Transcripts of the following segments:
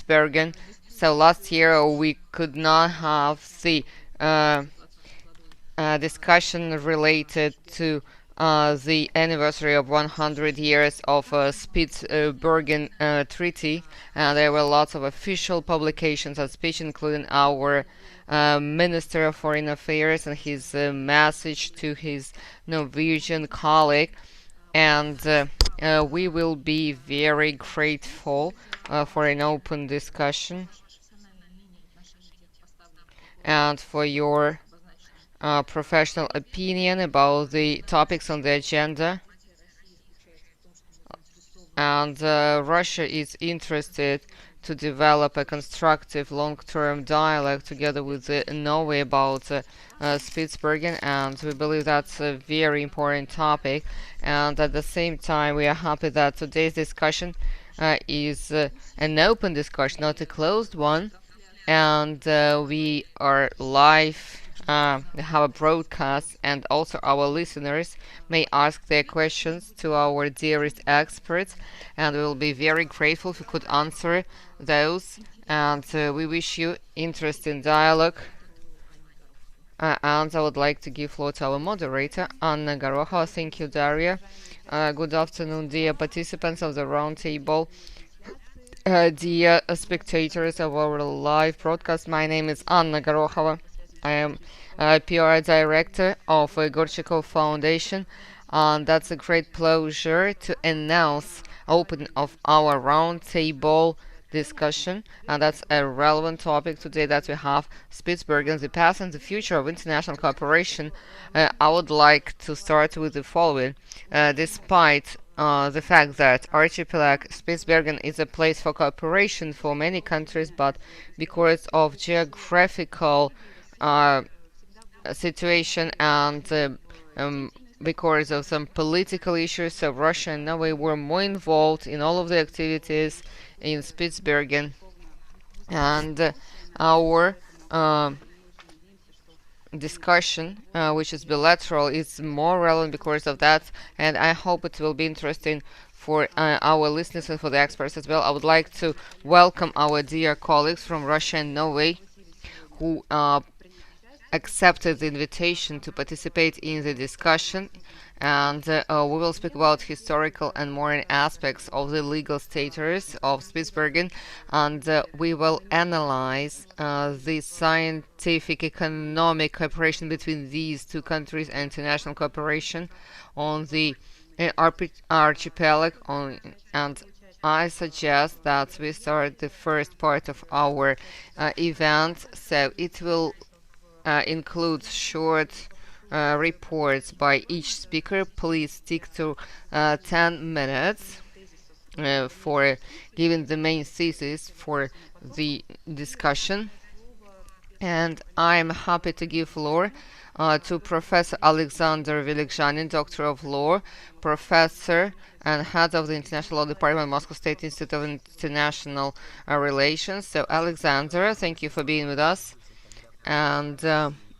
Spitsbergen. So last year we could not have the discussion related to the anniversary of 100 years of Spitsbergen Treaty. There were lots of official publications and speeches, including our Minister of Foreign Affairs and his message to his Norwegian colleague. And we will be very grateful for an open discussion and for your professional opinion about the topics on the agenda. And Russia is interested to develop a constructive long-term dialogue together with Norway about Spitsbergen, and we believe that's a very important topic. And at the same time, we are happy that today's discussion is an open discussion, not a closed one, and we are live. We have a broadcast, and also our listeners may ask their questions to our dearest experts, and we will be very grateful if you could answer those. And we wish you interesting dialogue. And I would like to give floor to our moderator, Anna Gorokhova. Thank you, Daria. Good afternoon, dear participants of the roundtable. Dear spectators of our live broadcast, my name is Anna Gorokhova. I am PR director of Gorchakov Foundation, and that's a great pleasure to announce opening of our roundtable discussion, and that's a relevant topic today that we have Spitsbergen, the past and the future of international cooperation. I would like to start with the following. Despite the fact that archipelago Spitsbergen is a place for cooperation for many countries, but because of geographical situation and because of some political issues, so Russia and Norway were more involved in all of the activities in Spitsbergen, and our discussion, which is bilateral, is more relevant because of that, and I hope it will be interesting for our listeners and for the experts as well. I would like to welcome our dear colleagues from Russia and Norway who accepted the invitation to participate in the discussion, and we will speak about historical and moral aspects of the legal status of Spitsbergen, and we will analyze the scientific economic cooperation between these two countries and international cooperation on the archipelago. And I suggest that we start the first part of our event, so it will includes short reports by each speaker. Please stick to 10 minutes for giving the main thesis for the discussion. And I'm happy to give floor to Professor Alexander Vylegzhanin, Doctor of Law, Professor and Head of the International Law Department, Moscow State Institute of International Relations. So Alexander, thank you for being with us. And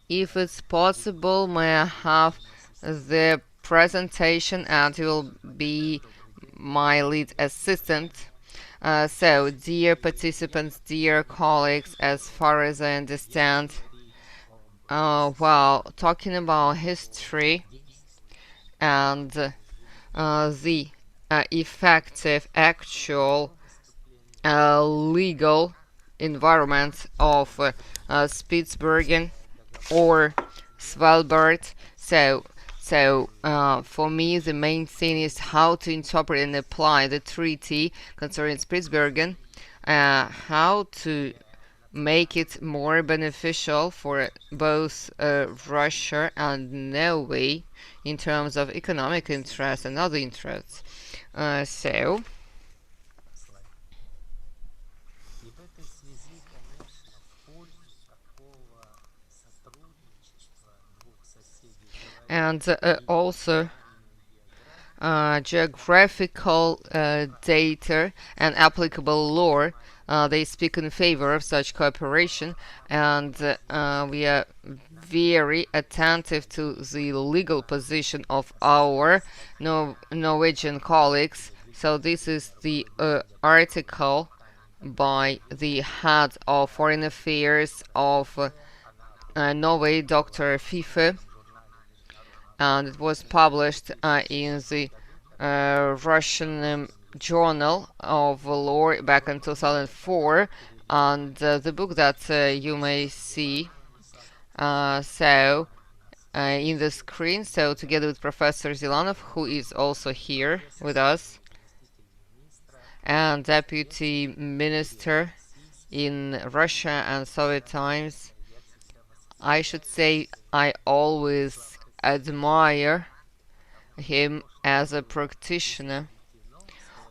if it's possible, may I have the presentation, and you will be my lead assistant. So, dear participants, dear colleagues, as far as I understand, while talking about history and the effective, actual legal environment of Spitsbergen or Svalbard. So for me, the main thing is how to interpret and apply the treaty concerning Spitsbergen, how to make it more beneficial for both Russia and Norway in terms of economic interests and other interests. And also geographical data and applicable law, they speak in favor of such cooperation, and we are very attentive to the legal position of our Norwegian colleagues. So this is the article by the head of foreign affairs of Norway, Dr. Fife, and it was published in the Russian Journal of Law back in 2004, and the book that you may see in the screen, so together with Professor Zilanov, who is also here with us, and Deputy Minister in Russia and Soviet times. I should say I always admire him as a practitioner.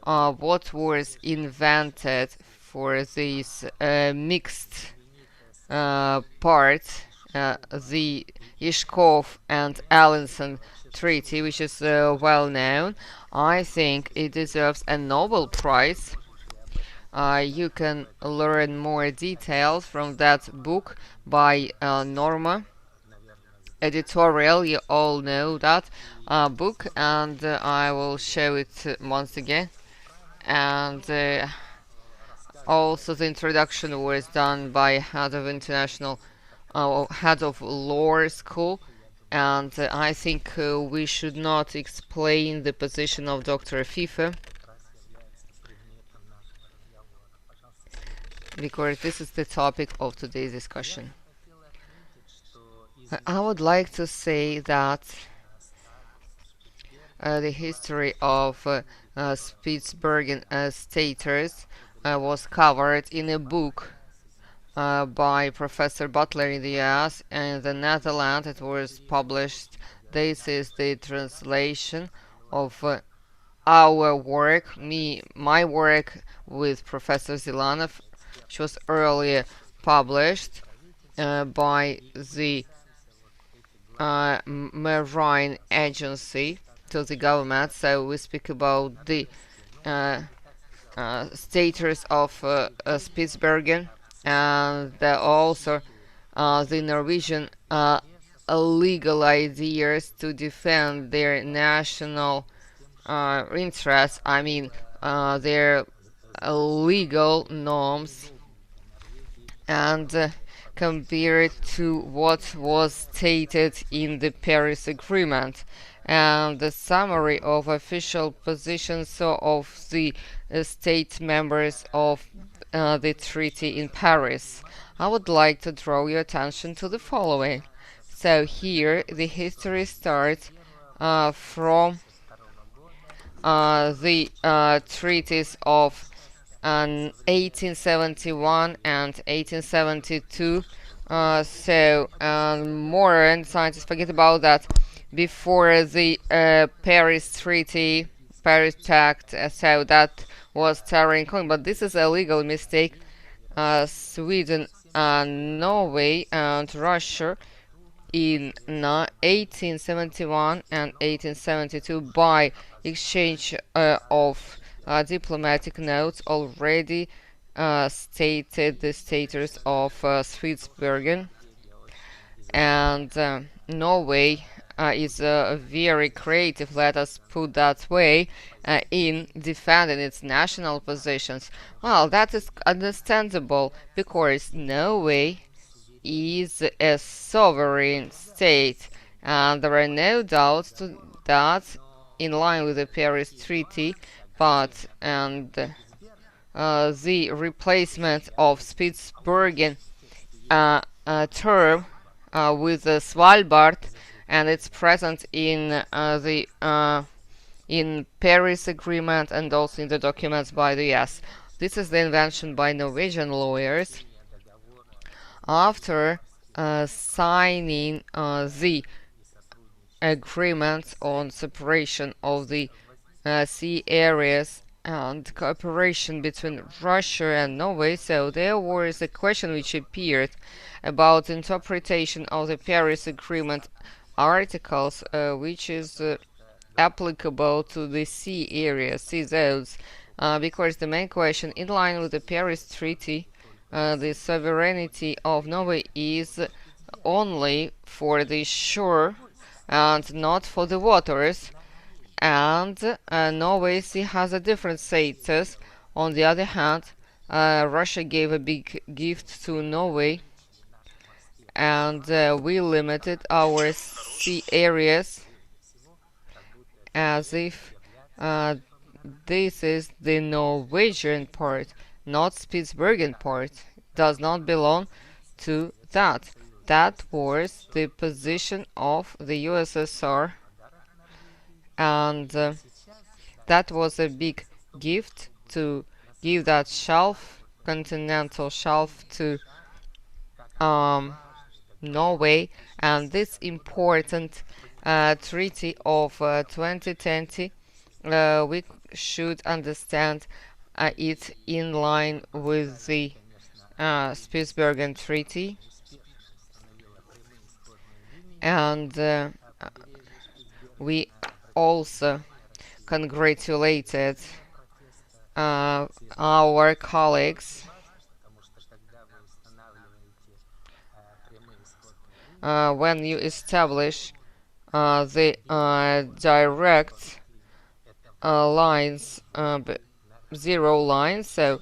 What was invented for this mixed part, the Yashkov and Allenson Treaty, which is well known. I think it deserves a Nobel Prize. You can learn more details from that book by Norma. Editorial, you all know that book, and I will show it once again. And also the introduction was done by head of international head of law school, and I think we should not explain the position of Dr. Fife, because this is the topic of today's discussion. I would like to say that the history of Spitsbergen staters was covered in a book by Professor Butler in the US and in the Netherlands. It was published. This is the translation of our work, my work with Professor Zilanov, which was earlier published by the Marine Agency to the government. So we speak about the staters of Spitsbergen, and also the Norwegian legal ideas to defend their national interests. I mean, their legal norms, and compared to what was stated in the Paris Agreement, and the summary of official positions of the state members of the treaty in Paris. I would like to draw your attention to the following. So here the history starts from the treaties of 1871 and 1872. Modern scientists forget about that. Before the Paris Treaty, Paris Pact, so that was Terra Incognita, but this is a legal mistake. Sweden, Norway, and Russia in 1871 and 1872, by exchange of diplomatic notes, already stated the status of Spitsbergen, and Norway is very creative, let us put that way, in defending its national positions. Well, that is understandable, because Norway is a sovereign state, and there are no doubts to that, in line with the Paris Treaty. But the replacement of Spitsbergen term with Svalbard, and it's present in the in Paris Agreement and also in the documents by the US. This is the invention by Norwegian lawyers after signing the agreement on separation of the sea areas and cooperation between Russia and Norway. So there was a question which appeared about interpretation of the Paris Agreement articles, which is applicable to the sea areas, sea zones, because the main question, in line with the Paris Treaty, the sovereignty of Norway is only for the shore and not for the waters, and Norway sea has a different status. On the other hand, Russia gave a big gift to Norway, and we limited our sea areas as if this is the Norwegian part, not Spitsbergen part. Does not belong to that. That was the position of the USSR, and that was a big gift to give that shelf, continental shelf, to Norway. And this important treaty of 2020, we should understand it in line with the Spitsbergen Treaty, and we also congratulated our colleagues when you establish the direct lines, zero lines, so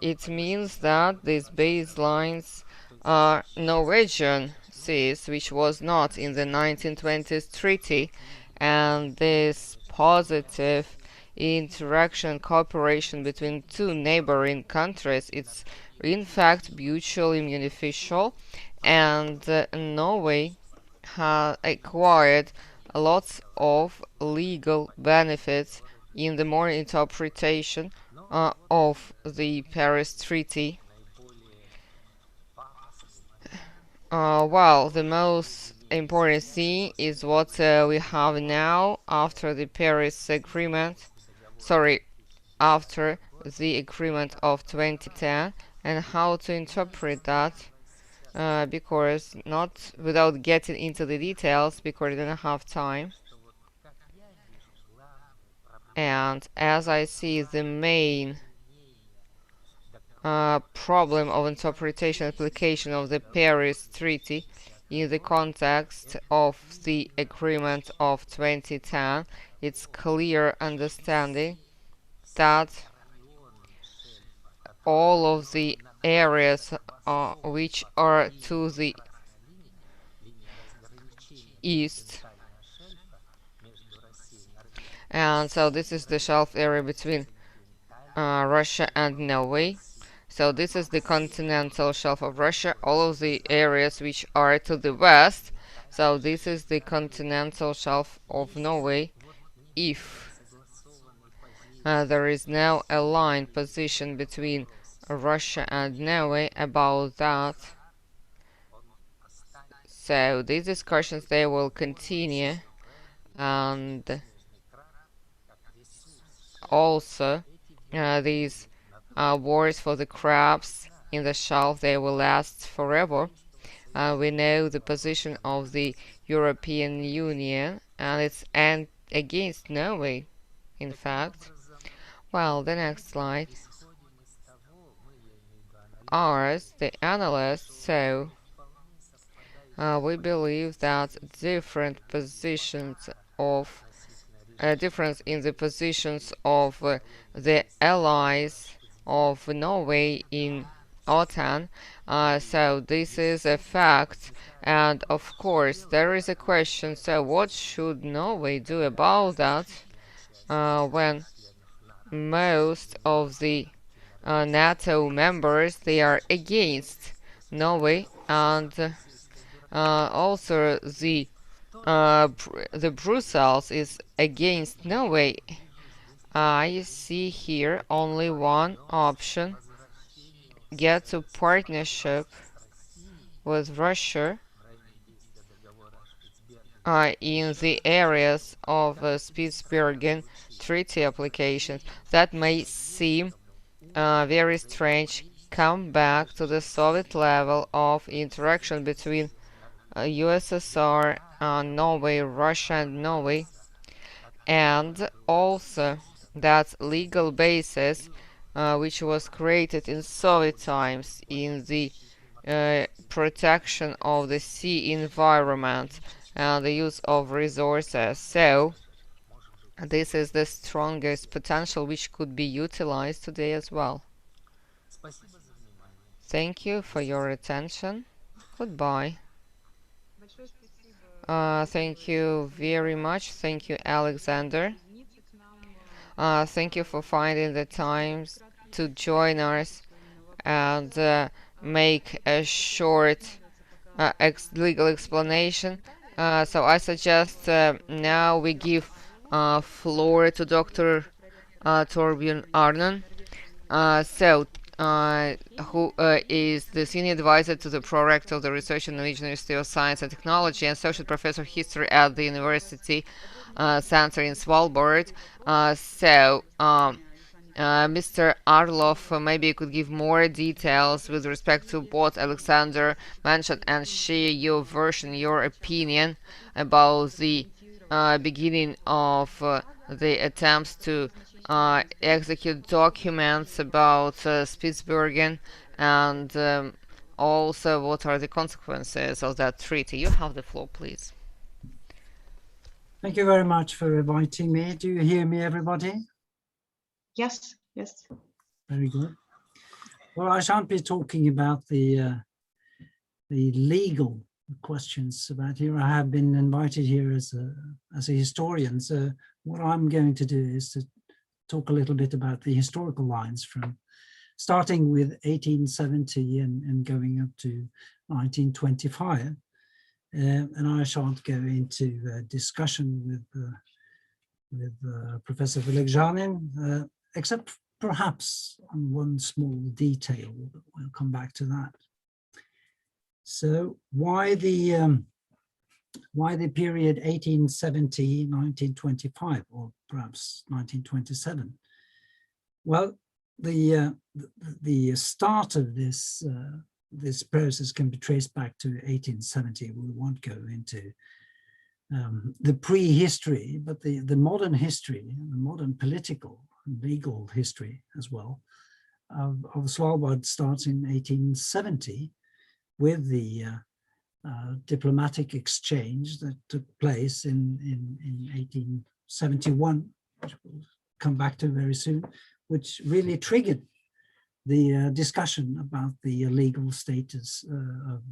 it means that these baselines are Norwegian seas, which was not in the 1920s treaty, and this positive interaction, cooperation between two neighboring countries, it's in fact mutually beneficial, and Norway has acquired lots of legal benefits in the more interpretation of the Paris Treaty. Well, the most important thing is what we have now after the Paris Agreement, after the agreement of 2010, and how to interpret that, because not without getting into the details, because I don't have time. And as I see, the main problem of interpretation and application of the Paris Treaty in the context of the agreement of 2010, it's clear understanding that all of the areas which are to the east, and so this is the shelf area between Russia and Norway. So this is the continental shelf of Russia, all of the areas which are to the west. So this is the continental shelf of Norway. If there is now a line position between Russia and Norway about that, so these discussions, they will continue, and also these wars for the crabs in the shelf, they will last forever. We know the position of the European Union, and it's against Norway, in fact. Well, the next slide. Ours, the analysts, so we believe that different positions of difference in the positions of the allies of Norway in OTAN, so this is a fact, and of course there is a question, so what should Norway do about that when most of the NATO members, they are against Norway, and also the Brussels is against Norway. I see here only one option: get to partnership with Russia in the areas of Spitsbergen Treaty applications. That may seem very strange. Come back to the Soviet level of interaction between USSR, Norway, Russia and Norway, and also that legal basis which was created in Soviet times in the protection of the sea environment and the use of resources. So this is the strongest potential which could be utilized today as well. Thank you for your attention. Goodbye. Thank you very much. Thank you, Alexander. Thank you for finding the time to join us and make a short legal explanation. So I suggest now we give floor to Dr. Torbjørn Arnon, who is the senior advisor to the Pro-Rector of the Research in the Norwegian University of Science and Technology and associate professor of history at the University Center in Svalbard. Mr. Arlov, maybe you could give more details with respect to what Alexander mentioned and share your version, your opinion about the beginning of the attempts to execute documents about Spitsbergen and also what are the consequences of that treaty. You have the floor, please. Thank you very much for inviting me. Do you hear me, everybody? Yes, yes. Very good. Well, I shan't be talking about the legal questions about here. I have been invited here as a historian. So what I'm going to do is to talk a little bit about the historical lines from starting with 1870 and going up to 1925. And I shan't go into discussion with Professor Vylegzhanin, except perhaps on one small detail, but we'll come back to that. So why the period 1870-1925, or perhaps 1927? Well, the start of this process can be traced back to 1870. We won't go into the pre-history, but the modern history, the modern political and legal history as well of Svalbard starts in 1870 with the diplomatic exchange that took place in 1871, which we'll come back to very soon, which really triggered the discussion about the legal status of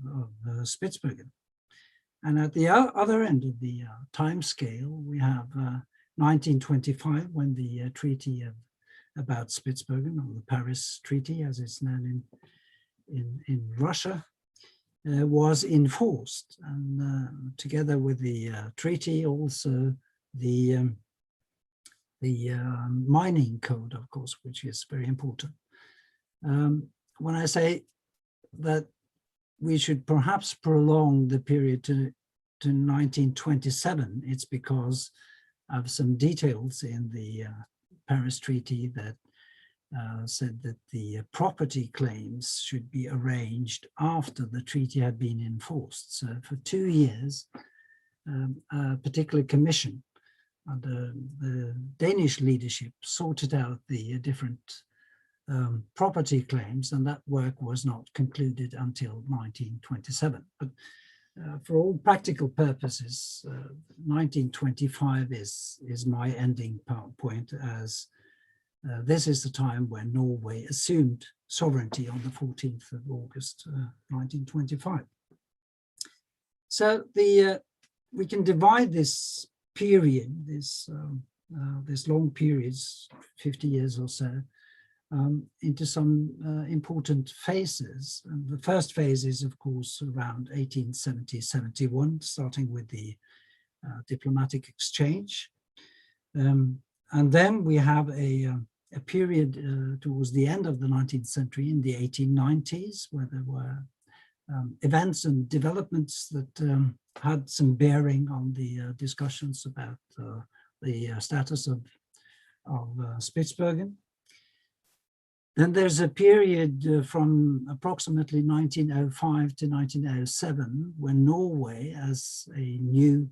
Spitsbergen. And at the other end of the time scale, we have 1925, when the treaty about Spitsbergen, or the Paris Treaty, as it's known in Russia, was enforced. And together with the treaty, also the mining code, of course, which is very important. When I say that we should perhaps prolong the period to 1927, it's because of some details in the Paris Treaty that said that the property claims should be arranged after the treaty had been enforced. So for 2 years, a particular commission under the Danish leadership sorted out the different property claims, and that work was not concluded until 1927. But for all practical purposes, 1925 is my ending point, as this is the time when Norway assumed sovereignty on the 14th of August, 1925. So we can divide this period, this long periods, 50 years or so, into some important phases. And the first phase is, of course, around 1870-71, starting with the diplomatic exchange. And then we have a period towards the end of the 19th century, in the 1890s, where there were events and developments that had some bearing on the discussions about the status of Spitsbergen. Then there's a period from approximately 1905 to 1907, when Norway, as a new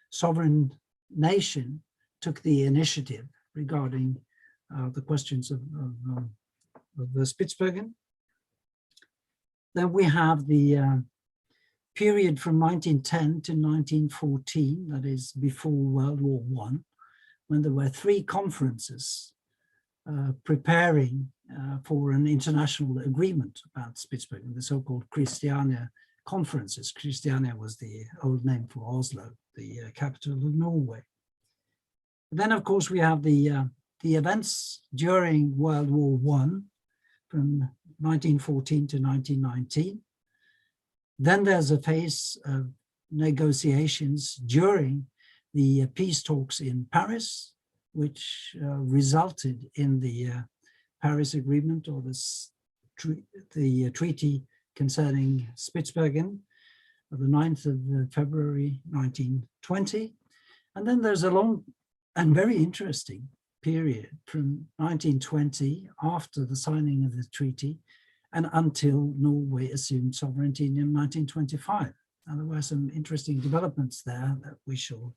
sovereign nation, took the initiative regarding the questions of Spitsbergen. Then we have the period from 1910 to 1914, that is before World War I, when there were 3 conferences preparing for an international agreement about Spitsbergen, the so-called Christiania conferences. Christiania was the old name for Oslo, the capital of Norway. Then, of course, we have the events during World War I from 1914 to 1919. Then there's a phase of negotiations during the peace talks in Paris, which resulted in the Paris Agreement, or the treaty concerning Spitsbergen of the 9th of February 1920. And then there's a long and very interesting period from 1920, after the signing of the treaty, and until Norway assumed sovereignty in 1925. And there were some interesting developments there that we shall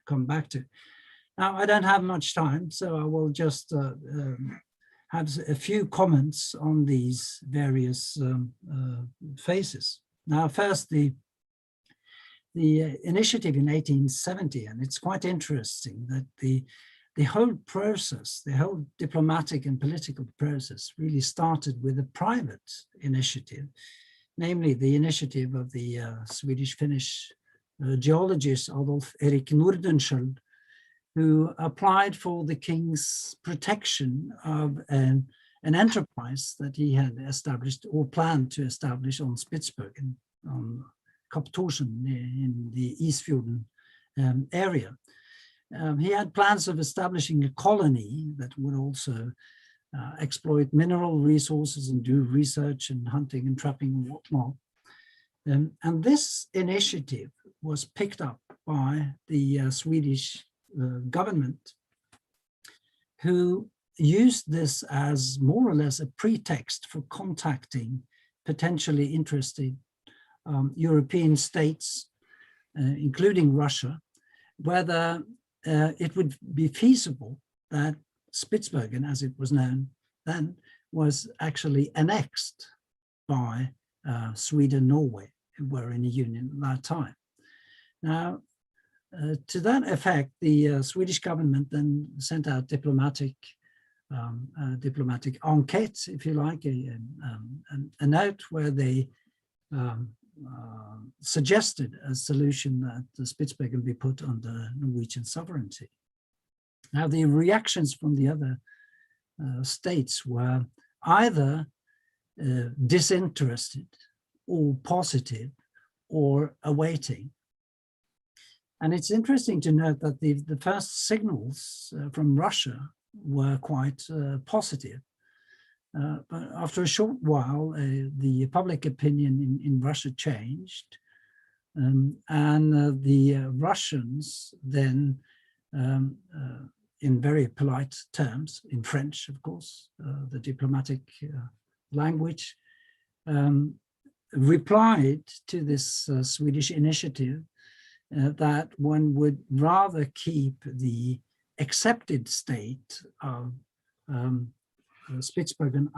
come back to. Now, I don't have much time, so I will just have a few comments on these various phases. Now, first, the initiative in 1870, and it's quite interesting that the whole process, the whole diplomatic and political process really started with a private initiative, namely the initiative of the Swedish-Finnish geologist Adolf Erik Nordenskjöld, who applied for the king's protection of an enterprise that he had established or planned to establish on Spitsbergen, on Kaptorsen in the Isfjorden area. He had plans of establishing a colony that would also exploit mineral resources and do research and hunting and trapping and whatnot. And this initiative was picked up by the Swedish government, who used this as more or less a pretext for contacting potentially interested European states, including Russia, whether it would be feasible that Spitsbergen, as it was known then, was actually annexed by Sweden and Norway, who were in a union at that time. Now, to that effect, the Swedish government then sent out diplomatic enquête, if you like, a note where they suggested a solution that the Spitsbergen be put under Norwegian sovereignty. Now, the reactions from the other states were either disinterested or positive or awaiting. And it's interesting to note that the first signals from Russia were quite positive. But after a short while, the public opinion in Russia changed. And the Russians then, in very polite terms, in French, of course, the diplomatic language, replied to this Swedish initiative that one would rather keep the accepted state of Spitsbergen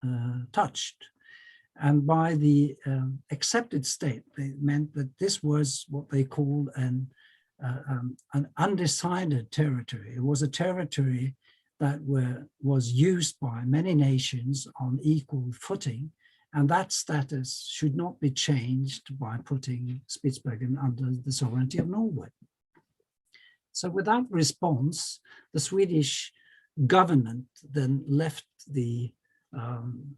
untouched. And by the accepted state, they meant that this was what they called an undecided territory. It was a territory that was used by many nations on equal footing, and that status should not be changed by putting Spitsbergen under the sovereignty of Norway. So with that response, the Swedish government then left the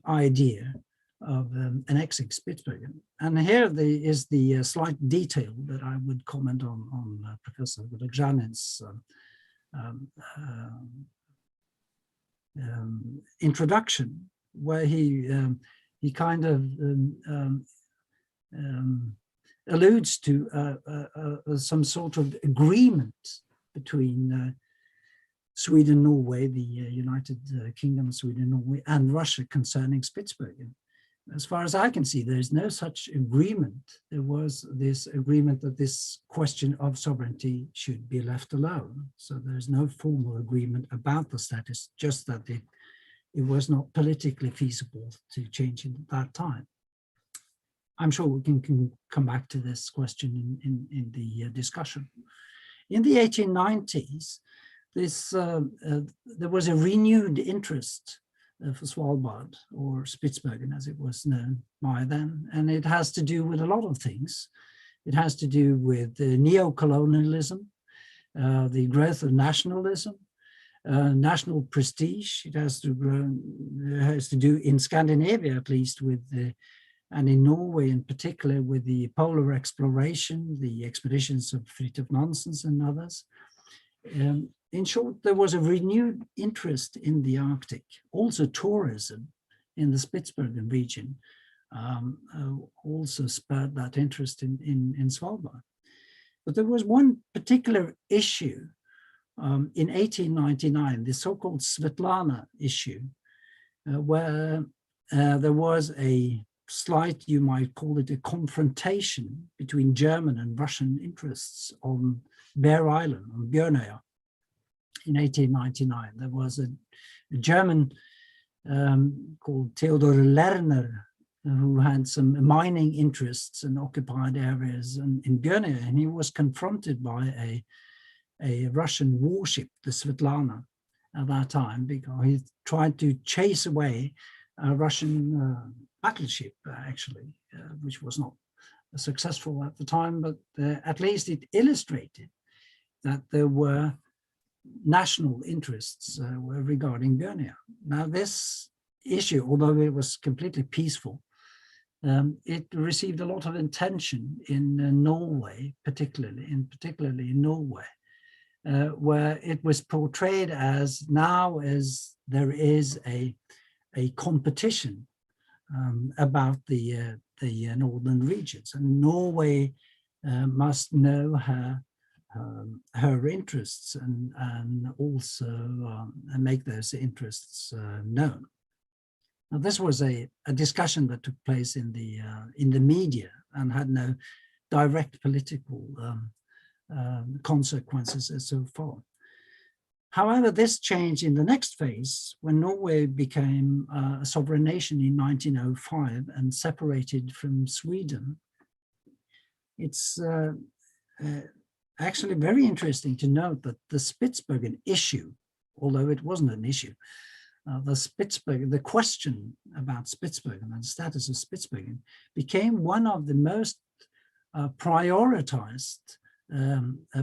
idea of annexing Spitsbergen. And here is the slight detail that I would comment on Professor Vylegzhanin's introduction, where he kind of alludes to some sort of agreement between Sweden, Norway, the United Kingdom, Sweden, Norway, and Russia concerning Spitsbergen. As far as I can see, there is no such agreement. There was this agreement that this question of sovereignty should be left alone. So there is no formal agreement about the status, just that it was not politically feasible to change it at that time. I'm sure we can come back to this question in the discussion. In the 1890s, there was a renewed interest for Svalbard, or Spitsbergen as it was known by then, and it has to do with a lot of things. It has to do with neo-colonialism, the growth of nationalism, national prestige. It has to do in Scandinavia, at least, with and in Norway in particular, with the polar exploration, the expeditions of Fridtjof Nansen and others. In short, there was a renewed interest in the Arctic, also tourism in the Spitsbergen region also spurred that interest in Svalbard. But there was one particular issue in 1899, the so-called Svetlana issue, where there was a slight, you might call it a confrontation between German and Russian interests on Bear Island, on Bjørn. In 1899, there was a German called Theodor Lerner, who had some mining interests in occupied areas in Bjørn, and he was confronted by a Russian warship, the Svetlana, at that time, because he tried to chase away a Russian battleship, actually, which was not successful at the time, but at least it illustrated that there were national interests regarding Bjørn. Now, this issue, although it was completely peaceful, it received a lot of attention in Norway, particularly in Norway, where it was portrayed as now as there is a competition about the northern regions, and Norway must know her interests and also make those interests known. Now, this was a discussion that took place in the media and had no direct political consequences so far. However, this changed in the next phase when Norway became a sovereign nation in 1905 and separated from Sweden. It's actually very interesting to note that the Spitsbergen issue, although it wasn't an issue, the question about Spitsbergen and the status of Spitsbergen became one of the most prioritized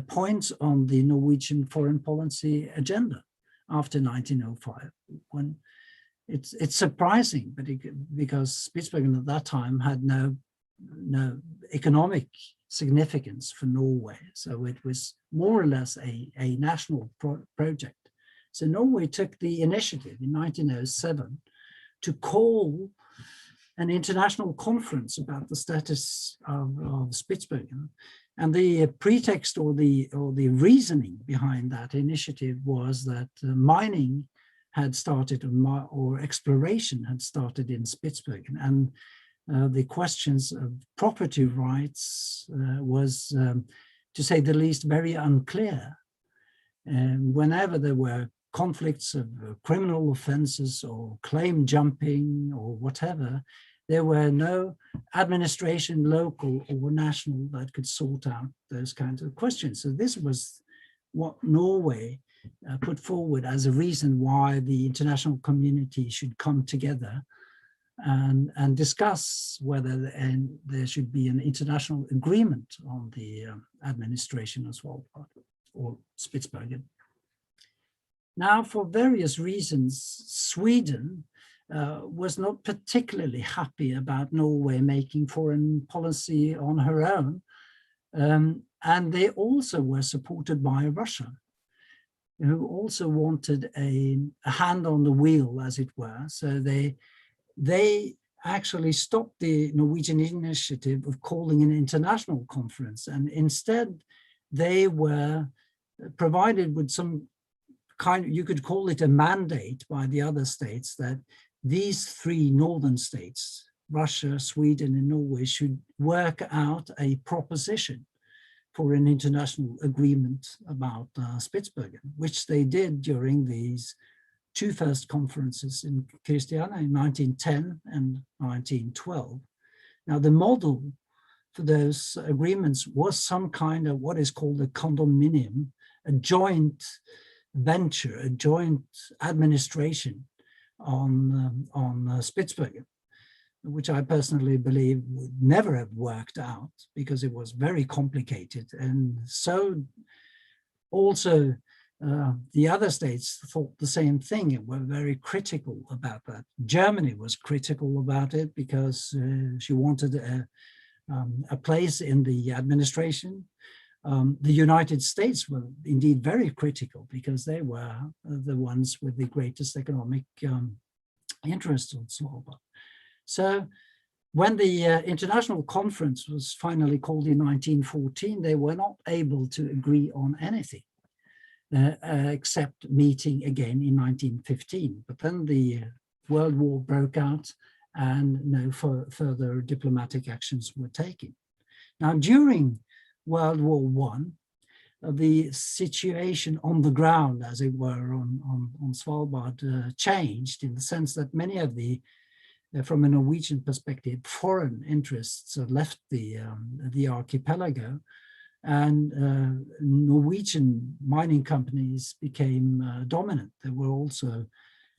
points on the Norwegian foreign policy agenda after 1905. When it's surprising, but because Spitsbergen at that time had no economic significance for Norway, so it was more or less a national project. So Norway took the initiative in 1907 to call an international conference about the status of Spitsbergen. And the pretext or the reasoning behind that initiative was that mining had started, or exploration had started in Spitsbergen, and the questions of property rights was, to say the least, very unclear. And whenever there were conflicts of criminal offenses or claim jumping or whatever, there were no administration, local or national, that could sort out those kinds of questions. So this was what Norway put forward as a reason why the international community should come together and discuss whether there should be an international agreement on the administration of Svalbard or Spitsbergen. Now, for various reasons, Sweden was not particularly happy about Norway making foreign policy on her own, and they also were supported by Russia, who also wanted a hand on the wheel, as it were. So they actually stopped the Norwegian initiative of calling an international conference, and instead they were provided with some kind of, you could call it a mandate by the other states, that these three northern states, Russia, Sweden, and Norway, should work out a proposition for an international agreement about Spitsbergen, which they did during these two first conferences in Christiania in 1910 and 1912. Now, the model for those agreements was some kind of what is called a condominium, a joint venture, a joint administration on Spitsbergen, which I personally believe would never have worked out because it was very complicated. And so also the other states thought the same thing and were very critical about that. Germany was critical about it because she wanted a place in the administration. The United States were indeed very critical because they were the ones with the greatest economic interest on Svalbard. So when the international conference was finally called in 1914, they were not able to agree on anything except meeting again in 1915. But then the World War broke out and no further diplomatic actions were taken. Now, during World War I, the situation on the ground, as it were, on Svalbard changed in the sense that many of the, from a Norwegian perspective, foreign interests left the archipelago, and Norwegian mining companies became dominant. There were also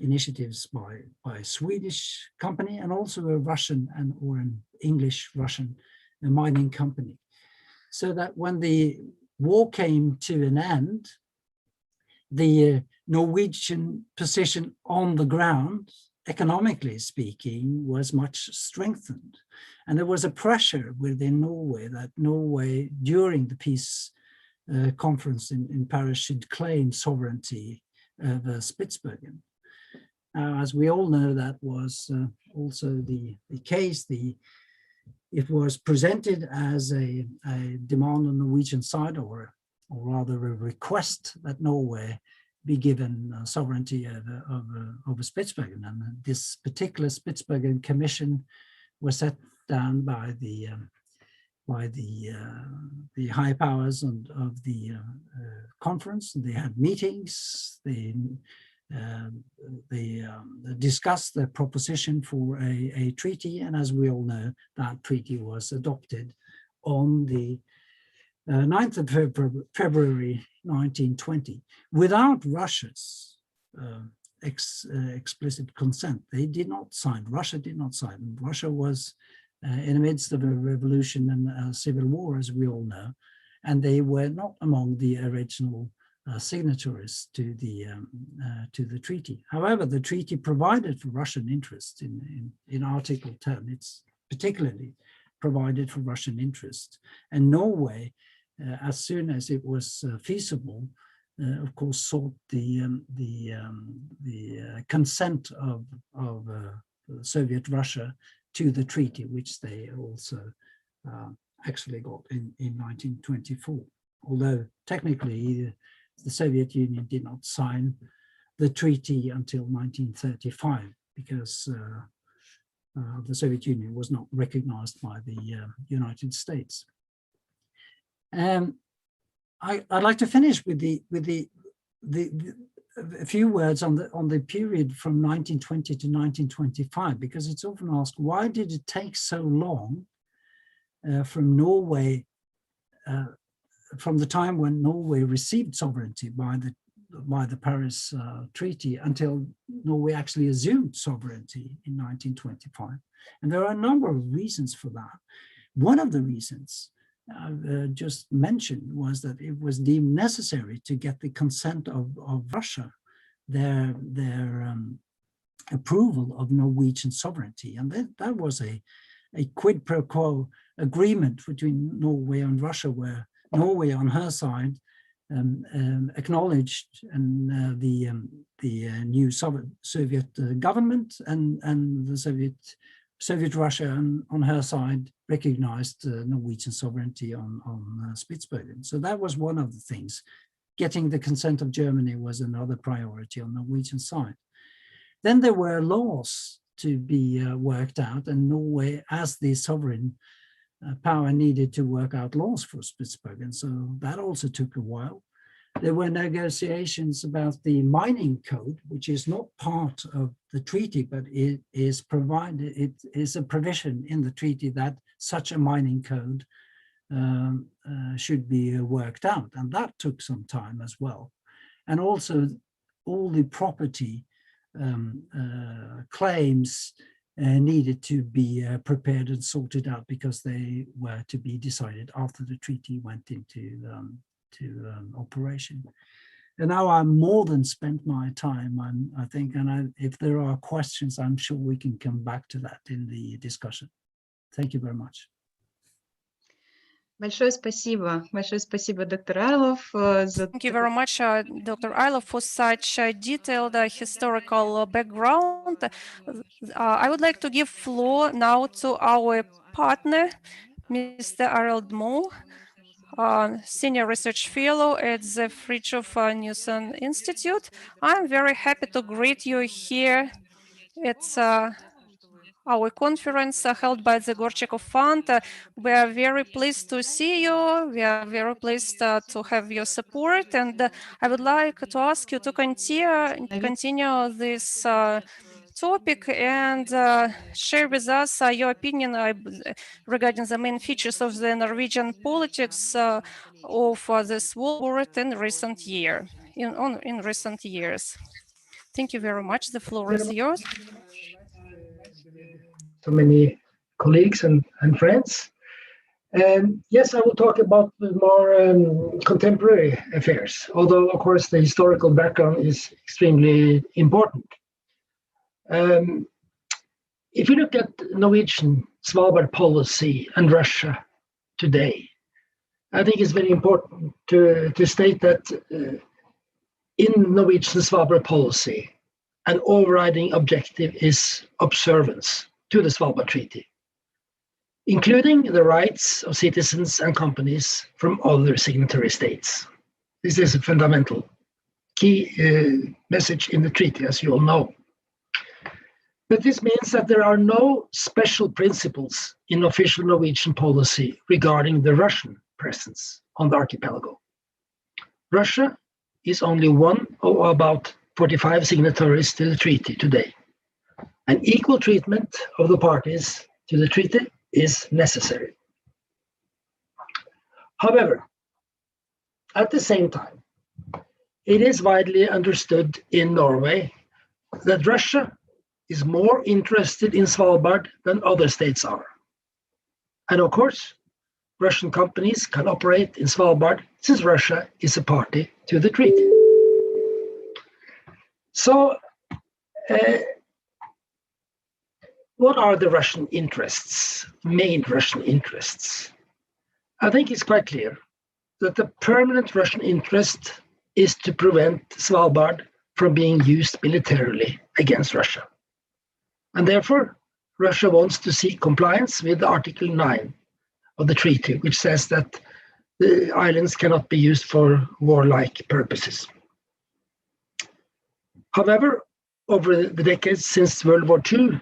initiatives by a Swedish company and also a Russian or an English-Russian mining company. So that when the war came to an end, the Norwegian position on the ground, economically speaking, was much strengthened. And there was a pressure within Norway that Norway, during the peace conference in Paris, should claim sovereignty over Spitsbergen. As we all know, that was also the case. It was presented as a demand on the Norwegian side, or rather a request that Norway be given sovereignty over Spitsbergen. And this particular Spitsbergen Commission was set down by the high powers of the conference. They had meetings. They discussed the proposition for a treaty, and as we all know, that treaty was adopted on the 9th of February 1920, without Russia's explicit consent. They did not sign. Russia did not sign. Russia was in the midst of a revolution and a civil war, as we all know, and they were not among the original signatories to the treaty. However, the treaty provided for Russian interests in Article 10. It's particularly provided for Russian interests, and Norway, as soon as it was feasible, of course, sought the consent of Soviet Russia to the treaty, which they also actually got in 1924. Although technically the Soviet Union did not sign the treaty until 1935 because the Soviet Union was not recognized by the United States. I'd like to finish with a few words on the period from 1920 to 1925, because it's often asked, why did it take so long from Norway, from the time when Norway received sovereignty by the Paris Treaty until Norway actually assumed sovereignty in 1925? And there are a number of reasons for that. One of the reasons I've just mentioned was that it was deemed necessary to get the consent of Russia, their approval of Norwegian sovereignty. And that was a quid pro quo agreement between Norway and Russia, where Norway on her side acknowledged the new Soviet government, and the Soviet Russia on her side recognized Norwegian sovereignty on Spitsbergen. So that was one of the things. Getting the consent of Germany was another priority on the Norwegian side. Then there were laws to be worked out, and Norway, as the sovereign power, needed to work out laws for Spitsbergen. So that also took a while. There were negotiations about the mining code, which is not part of the treaty, but it is provided. It is a provision in the treaty that such a mining code should be worked out, and that took some time as well. and also all the property claims needed to be prepared and sorted out, because they were to be decided after the treaty went into operation. And now I'm more than spent my time, I think, and if there are questions, I'm sure we can come back to that in the discussion. Thank you very much. Большое спасибо, доктор Arlov. Thank you very much, Dr. Arlov, for such a detailed historical background. I would like to give floor now to our partner, Mr. Arild, Senior Research Fellow at the Fridtjof Nansen Institute. I'm very happy to greet you here at our conference held by the Gorchakov Fund. We are very pleased to see you. We are very pleased to have your support. And I would like to ask you to continue this topic and share with us your opinion regarding the main features of the Norwegian politics of the Svalbard in recent years. Thank you very much. The floor is yours. So many colleagues and friends. Yes, I will talk about the more contemporary affairs, although, of course, the historical background is extremely important. If you look at Norwegian Svalbard policy and Russia today, I think it's very important to state that in Norwegian Svalbard policy, an overriding objective is observance to the Svalbard Treaty, including the rights of citizens and companies from other signatory states. This is a fundamental key message in the treaty, as you all know. But this means that there are no special principles in official Norwegian policy regarding the Russian presence on the archipelago. Russia is only one of about 45 signatories to the treaty today. An equal treatment of the parties to the treaty is necessary. However, at the same time, it is widely understood in Norway that Russia is more interested in Svalbard than other states are. And of course, Russian companies can operate in Svalbard since Russia is a party to the treaty. So, what are the Russian interests, main Russian interests? I think it's quite clear that the permanent Russian interest is to prevent Svalbard from being used militarily against Russia. And therefore, Russia wants to seek compliance with Article 9 of the treaty, which says that the islands cannot be used for warlike purposes. However, over the decades since World War II,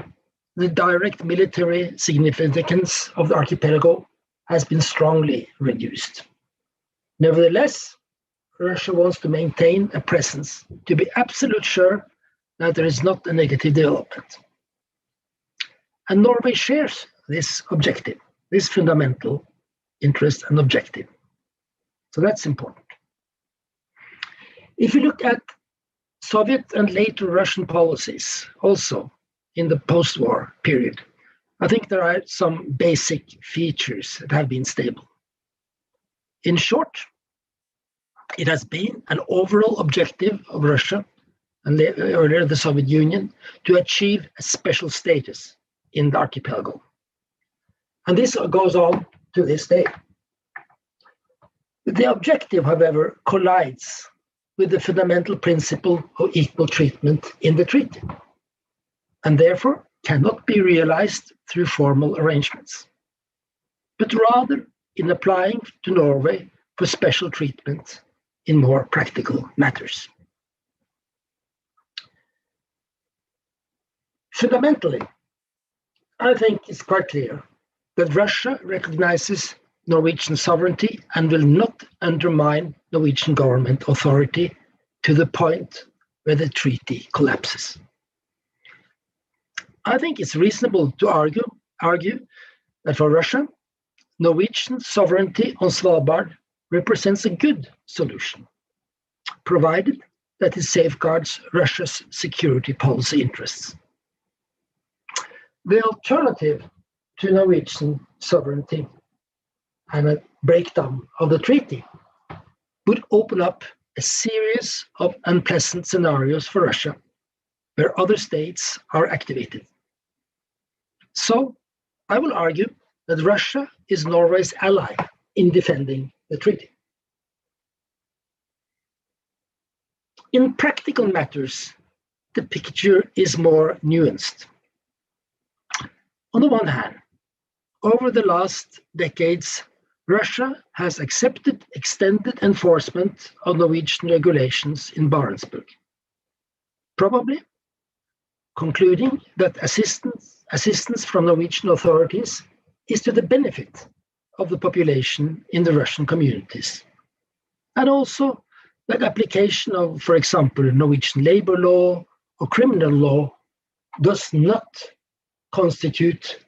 the direct military significance of the archipelago has been strongly reduced. Nevertheless, Russia wants to maintain a presence to be absolutely sure that there is not a negative development. And Norway shares this objective, this fundamental interest and objective. So that's important. If you look at Soviet and later Russian policies, also in the post-war period, I think there are some basic features that have been stable. In short, it has been an overall objective of Russia and earlier the Soviet Union to achieve a special status in the archipelago. And this goes on to this day. The objective, however, collides with the fundamental principle of equal treatment in the treaty, and therefore cannot be realized through formal arrangements, but rather in applying to Norway for special treatment in more practical matters. Fundamentally, I think it's quite clear that Russia recognizes Norwegian sovereignty and will not undermine Norwegian government authority to the point where the treaty collapses. I think it's reasonable to argue that for Russia, Norwegian sovereignty on Svalbard represents a good solution, provided that it safeguards Russia's security policy interests. The alternative to Norwegian sovereignty and a breakdown of the treaty would open up a series of unpleasant scenarios for Russia where other states are activated. So I will argue that Russia is Norway's ally in defending the treaty. In practical matters, the picture is more nuanced. On the one hand, over the last decades, Russia has accepted extended enforcement of Norwegian regulations in Barentsburg, probably concluding that assistance from Norwegian authorities is to the benefit of the population in the Russian communities, and also that application of, for example, Norwegian labor law or criminal law does not constitute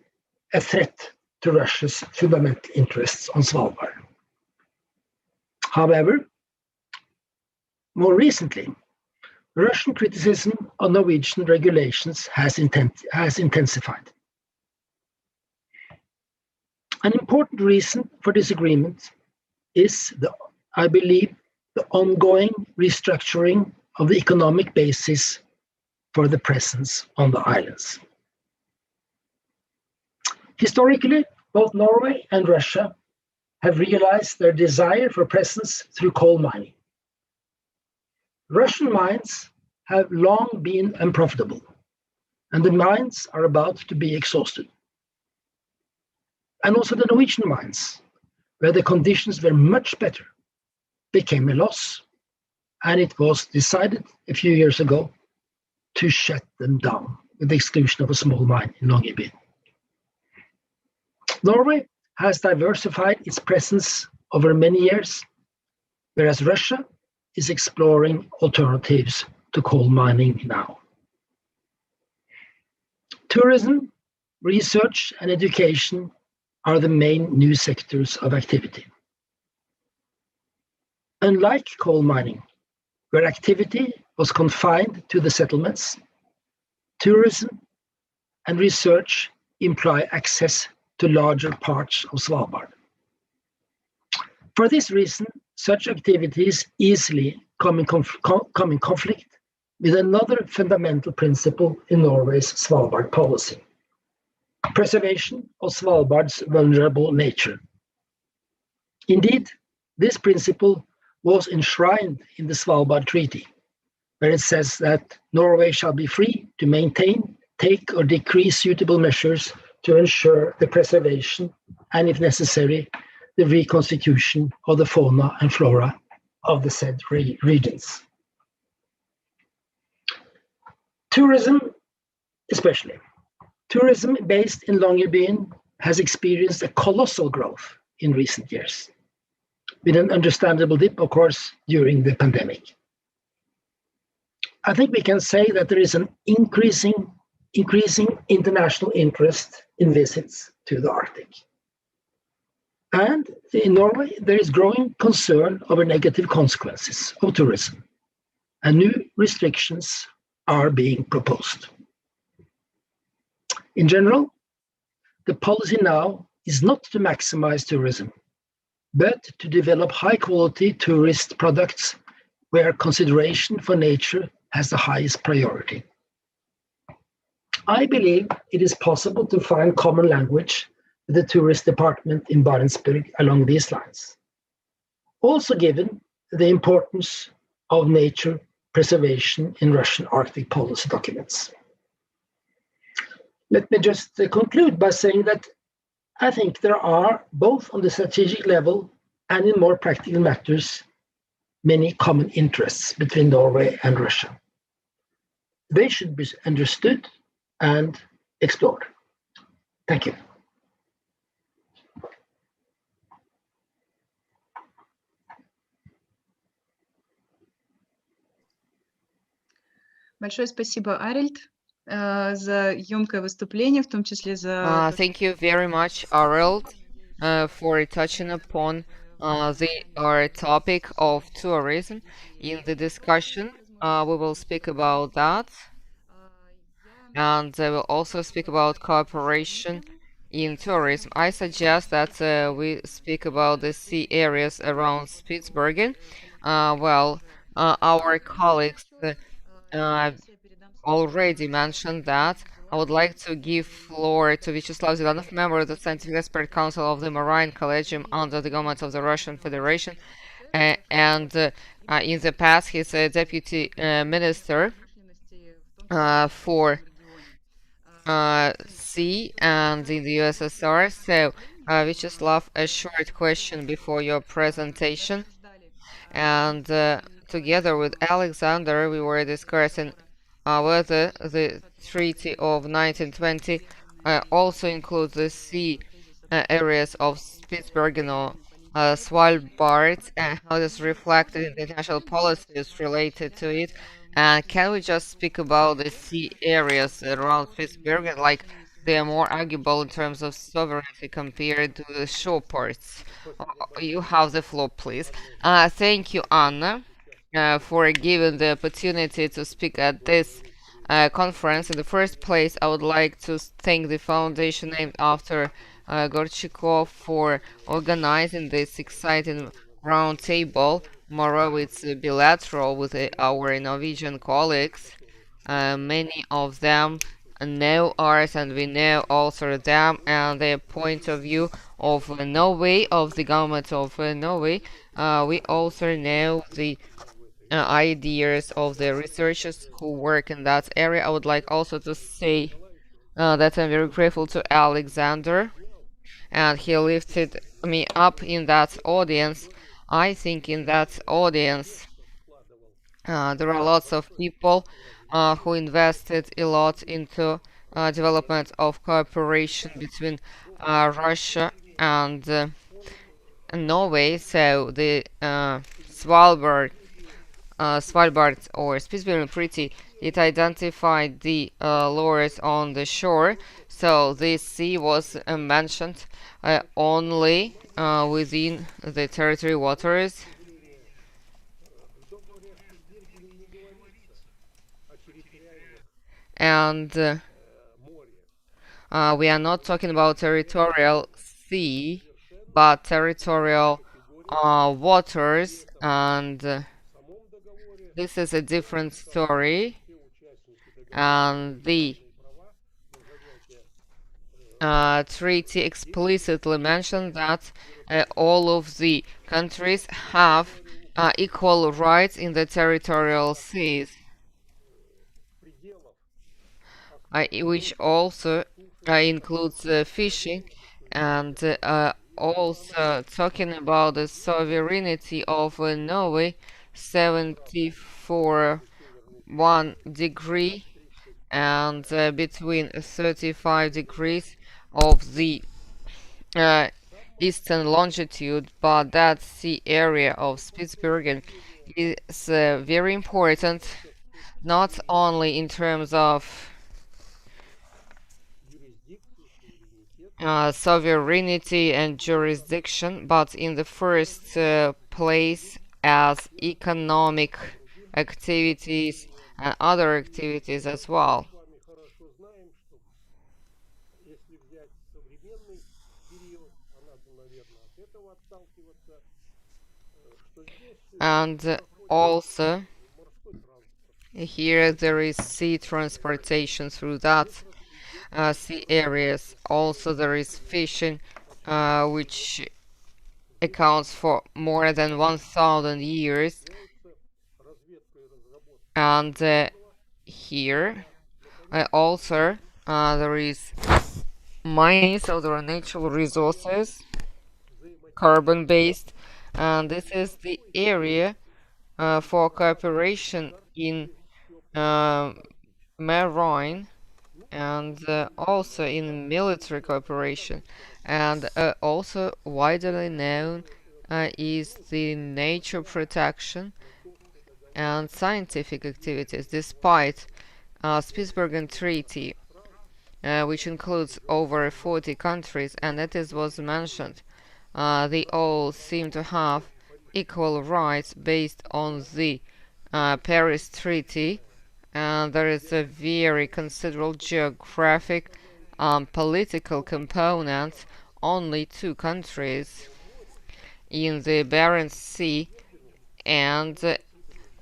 a threat to Russia's fundamental interests on Svalbard. However, more recently, Russian criticism of Norwegian regulations has intensified. An important reason for disagreement is, I believe, the ongoing restructuring of the economic basis for the presence on the islands. Historically, both Norway and Russia have realized their desire for presence through coal mining. Russian mines have long been unprofitable, and the mines are about to be exhausted. And also the Norwegian mines, where the conditions were much better, became a loss, and it was decided a few years ago to shut them down with the exclusion of a small mine in Longyearbyen. Norway has diversified its presence over many years, whereas Russia is exploring alternatives to coal mining now. Tourism, research, and education are the main new sectors of activity. Unlike coal mining, where activity was confined to the settlements, tourism and research imply access to larger parts of Svalbard. For this reason, such activities easily come in conflict with another fundamental principle in Norway's Svalbard policy: preservation of Svalbard's vulnerable nature. Indeed, this principle was enshrined in the Svalbard Treaty, where it says that Norway shall be free to maintain, take, or decrease suitable measures to ensure the preservation and, if necessary, the reconstitution of the fauna and flora of the said regions. Tourism, especially. Tourism based in Longyearbyen has experienced a colossal growth in recent years, with an understandable dip, of course, during the pandemic. I think we can say that there is an increasing international interest in visits to the Arctic. And in Norway, there is growing concern over negative consequences of tourism, and new restrictions are being proposed. In general, the policy now is not to maximize tourism, but to develop high-quality tourist products where consideration for nature has the highest priority. I believe it is possible to find common language with the tourist department in Barentsburg along these lines, also given the importance of nature preservation in Russian Arctic policy documents. Let me just conclude by saying that I think there are, both on the strategic level and in more practical matters, many common interests between Norway and Russia. They should be understood and explored. Thank you. Большое спасибо, Arild, за емкое выступление, в том числе за... Thank you very much, Arild, for touching upon the topic of tourism in the discussion we will speak about that, and I will also speak about cooperation in tourism. I suggest that we speak about the sea areas around Spitsbergen. Our colleagues already mentioned that. I would like to give floor to Vyacheslav Zilanov, member of the Scientific Expert Council of the Marine Collegium under the government of the Russian Federation. In the past, he's a deputy minister for sea and in the USSR. So, Vyacheslav, a short question before your presentation. And together with Alexander, we were discussing whether the Treaty of 1920 also includes the sea areas of Spitsbergen or Svalbard, and how this reflected in the international policies related to it. And can we just speak about the sea areas around Spitsbergen, like they are more arguable in terms of sovereignty compared to the shore ports? You have the floor, please. Thank you, Anna, for giving the opportunity to speak at this conference. In the first place, I would like to thank the foundation named after Gorchakov for organizing this exciting roundtable. Moreover, it's bilateral with our Norwegian colleagues. Many of them know ours, and we know also them and their point of view of Norway, of the government of Norway. We also know the ideas of the researchers who work in that area. I would like also to say that I'm very grateful to Alexander, and he lifted me up in that audience. I think in that audience there are lots of people who invested a lot into development of cooperation between Russia and Norway. So the Svalbard or Spitsbergen Treaty, it identified the lures on the shore. So this sea was mentioned only within the territory waters. And we are not talking about territorial sea, but territorial waters, and this is a different story. And the treaty explicitly mentioned that all of the countries have equal rights in the territorial seas, which also includes fishing, and also talking about the sovereignty of Norway. 74 degree and between 35 degrees of the eastern longitude, but that sea area of Spitsbergen is very important, not only in terms of sovereignty and jurisdiction, but in the first place as economic activities and other activities as well. And also here there is sea transportation through that sea areas. Also there is fishing, which accounts for more than 1,000 years. And here also there is mining, so there are natural resources, carbon based, and this is the area for cooperation in marine and also in military cooperation. And also widely known is the nature protection and scientific activities. Despite Spitsbergen Treaty, which includes over 40 countries, and that was mentioned, they all seem to have equal rights based on the Paris Treaty, and there is a very considerable geographic political component. Only two countries in the Barents Sea and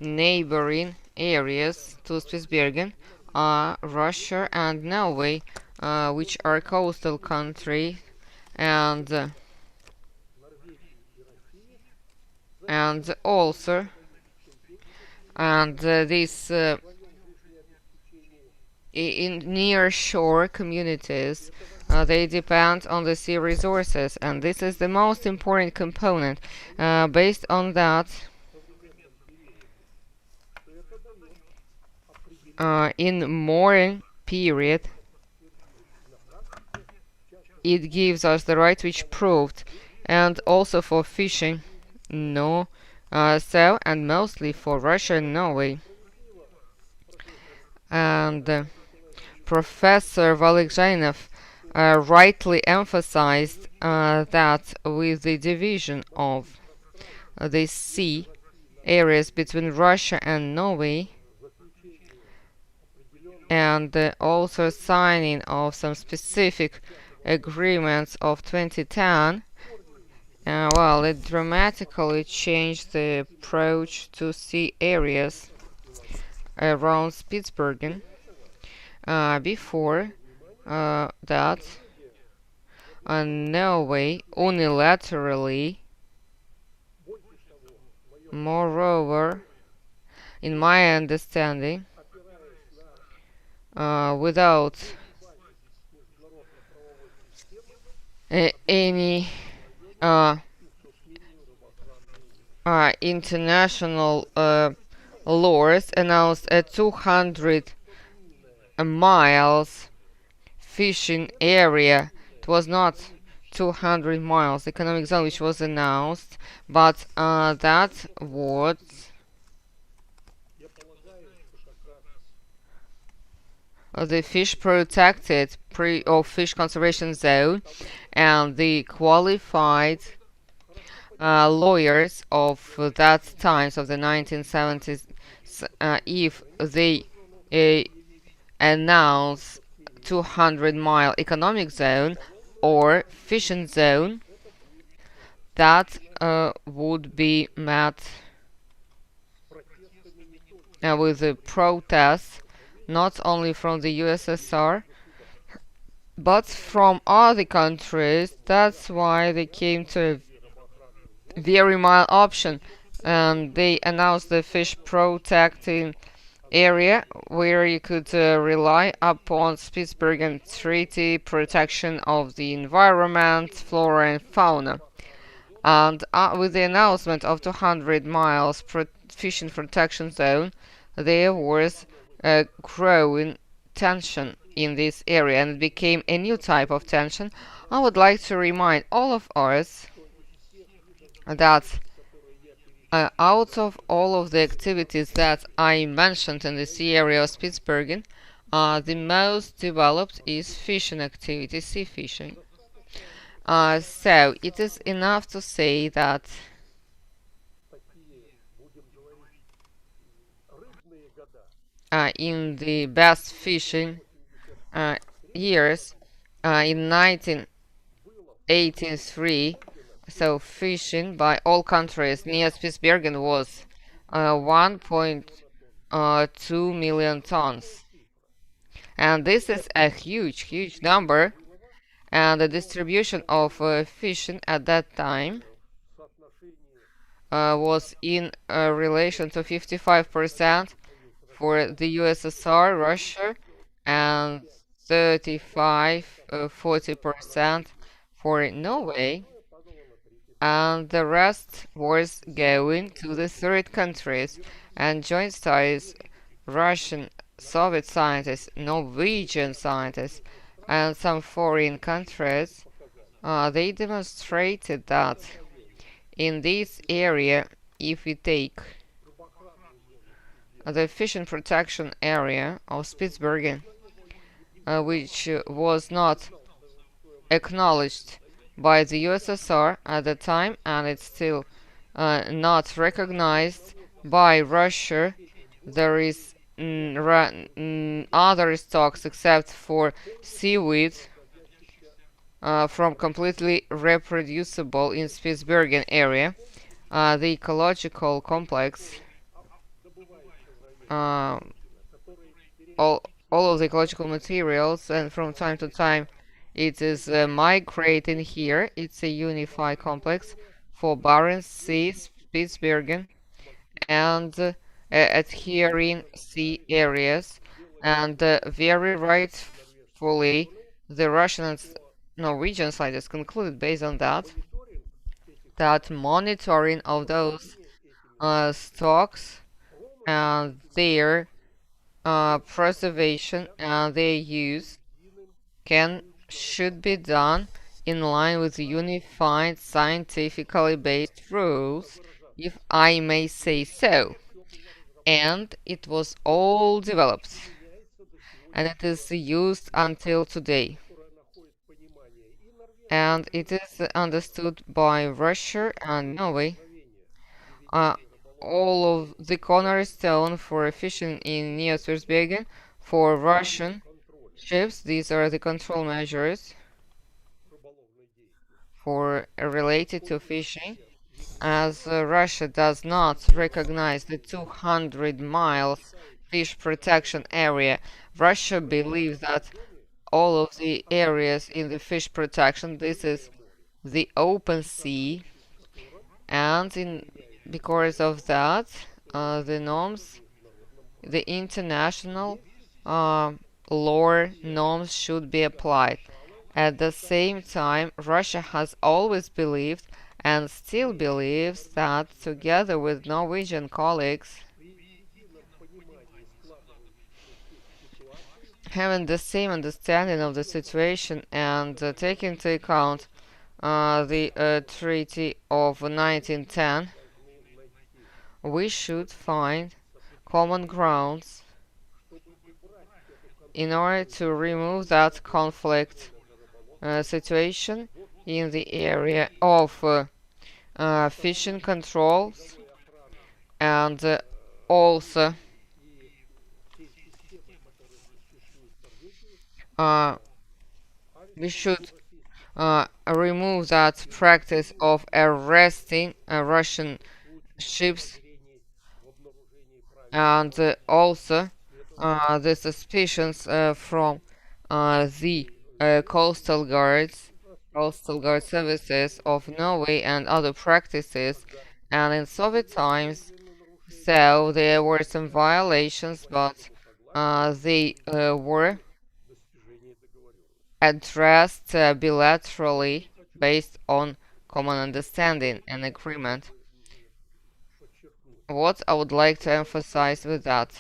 neighboring areas to Spitsbergen are Russia and Norway, which are coastal countries, and also these in near shore communities, they depend on the sea resources, and this is the most important component. Based on that, in mooring period, it gives us the right which proved, and also for fishing, no, so, and mostly for Russia and Norway. And Professor Vylegzhanin rightly emphasized that with the division of the sea areas between Russia and Norway, and also signing of some specific agreements of 2010, well, it dramatically changed the approach to sea areas around Spitsbergen. Before that, Norway unilaterally, moreover, in my understanding, without any international laws, announced a 200 miles fishing area. It was not 200 miles economic zone which was announced, but that was the fish protected or fish conservation zone, and the qualified lawyers of that times of the 1970s, if they announce 200-mile economic zone or fishing zone, that would be met with a protest, not only from the USSR but from other countries. That's why they came to a very mild option, and they announced the fish protecting area where you could rely upon Spitsbergen Treaty protection of the environment, flora and fauna. And with the announcement of 200 miles fishing protection zone, there was a growing tension in this area, and it became a new type of tension. I would like to remind all of us that out of all of the activities that I mentioned in the sea area of Spitsbergen, the most developed is fishing activity, sea fishing. So it is enough to say that in the best fishing years, in 1983, so fishing by all countries near Spitsbergen was 1.2 million tons. And this is a huge number. And the distribution of fishing at that time was in relation to 55% for the USSR, Russia, and 40% for Norway, and the rest was going to the third countries and joint studies. Russian, Soviet scientists, Norwegian scientists, and some foreign countries, they demonstrated that in this area, if we take the fishing protection area of Spitsbergen, which was not acknowledged by the USSR at the time, and it's still not recognized by Russia, there is other stocks except for seaweed from completely reproducible in Spitsbergen area. The ecological complex, all of the ecological materials, and from time to time it is migrating here. It's a unified complex for Barents Sea, Spitsbergen, and adhering sea areas, and very rightfully the Russian and Norwegian scientists concluded based on that monitoring of those stocks and their preservation and their use should be done in line with unified scientifically based rules, if I may say so. And it was all developed, and it is used until today. And it is understood by Russia and Norway. All of the cornerstone for fishing in near Spitsbergen for Russian ships. These are the control measures for related to fishing, as Russia does not recognize the 200 miles fish protection area. Russia believes that all of the areas in the fish protection, this is the open sea, and because of that, the norms, the international law norms should be applied. At the same time, Russia has always believed and still believes that, together with Norwegian colleagues, having the same understanding of the situation and taking into account the Treaty of 1910, we should find common grounds in order to remove that conflict situation in the area of fishing controls, and also we should remove that practice of arresting Russian ships, and also the suspicions from the coastal guard services of Norway and other practices. And in Soviet times, so there were some violations, but they were addressed bilaterally based on common understanding and agreement. What I would like to emphasize with that,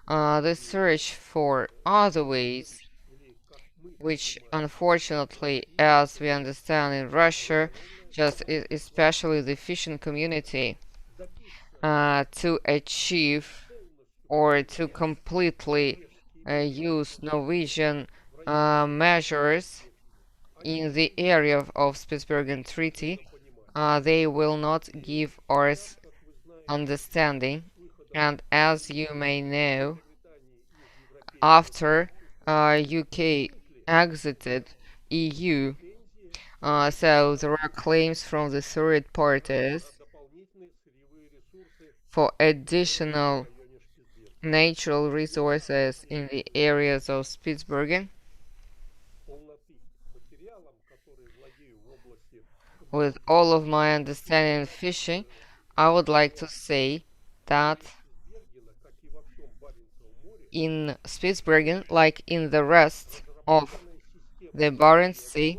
the search for other ways, which unfortunately, as we understand in Russia, just especially the fishing community, to achieve or to completely use Norwegian measures in the area of Spitsbergen Treaty, they will not give us understanding. And as you may know, after UK exited EU, so there are claims from the third parties for additional natural resources in the areas of Spitsbergen. With all of my understanding of fishing, I would like to say that in Spitsbergen, like in the rest of the Barents Sea,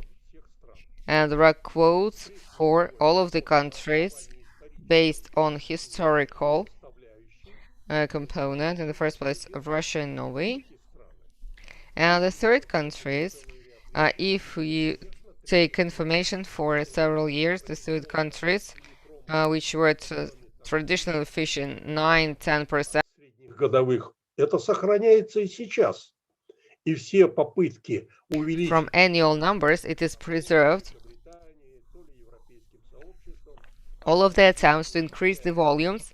and there are quotes for all of the countries based on historical component, in the first place of Russia and Norway. And the third countries, if we take information for several years, the third countries, which were traditionally fishing 9-10%. Годовых. Это сохраняется и сейчас. И все попытки увеличить. From annual numbers, it is preserved. all of the attempts to increase the volumes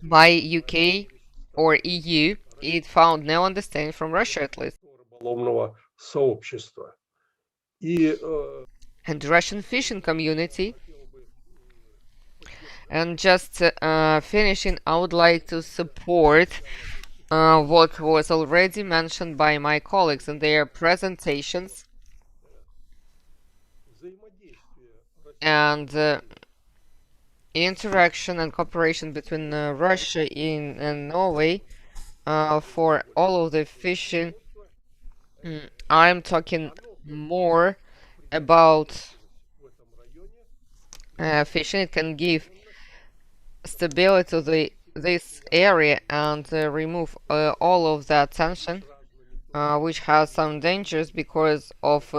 by UK or EU, it found no understanding from Russia at least. рыболовного сообщества. И And the Russian fishing community. And just finishing, I would like to support what was already mentioned by my colleagues in their presentations. And interaction and cooperation between Russia and Norway for all of the fishing. I'm talking more about fishing. It can give stability to this area and remove all of that tension, which has some dangers because of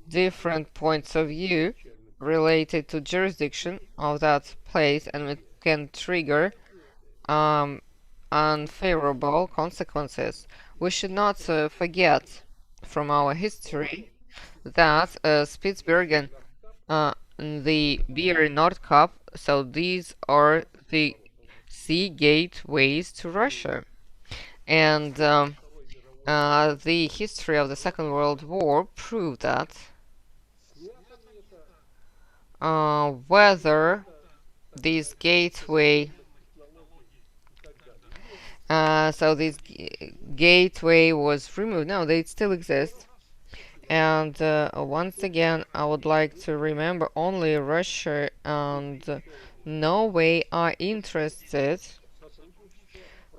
different points of view related to jurisdiction of that place, and it can trigger unfavorable consequences. We should not forget from our history that Spitsbergen, the Beer Nord Cup, so these are the sea gateways to Russia. And the history of the Second World War proved that whether this gateway, so this gateway was removed, no, they still exist. And once again, I would like to remember only Russia and Norway are interested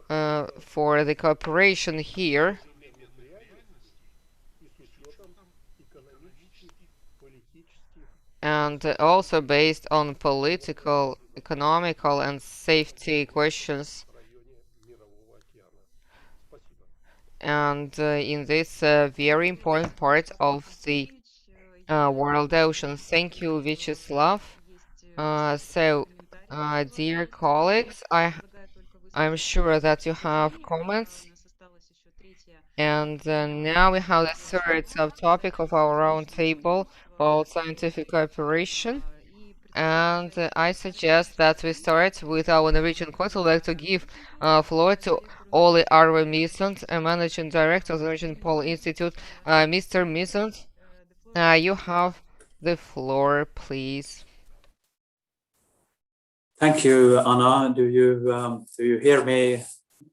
for the cooperation here. And also based on political, economical, and safety questions. And in this very important part of the world ocean. Thank you, Vyacheslav. Dear colleagues, I'm sure that you have comments. And now we have the third subtopic of our roundtable about scientific cooperation. And I suggest that we start with our Norwegian colleagues. I'd like to give floor to Ole Arve Misund, Managing Director of the Norwegian Pole Institute. Mr. Misund, you have the floor, please. Thank you, Anna. Do you hear me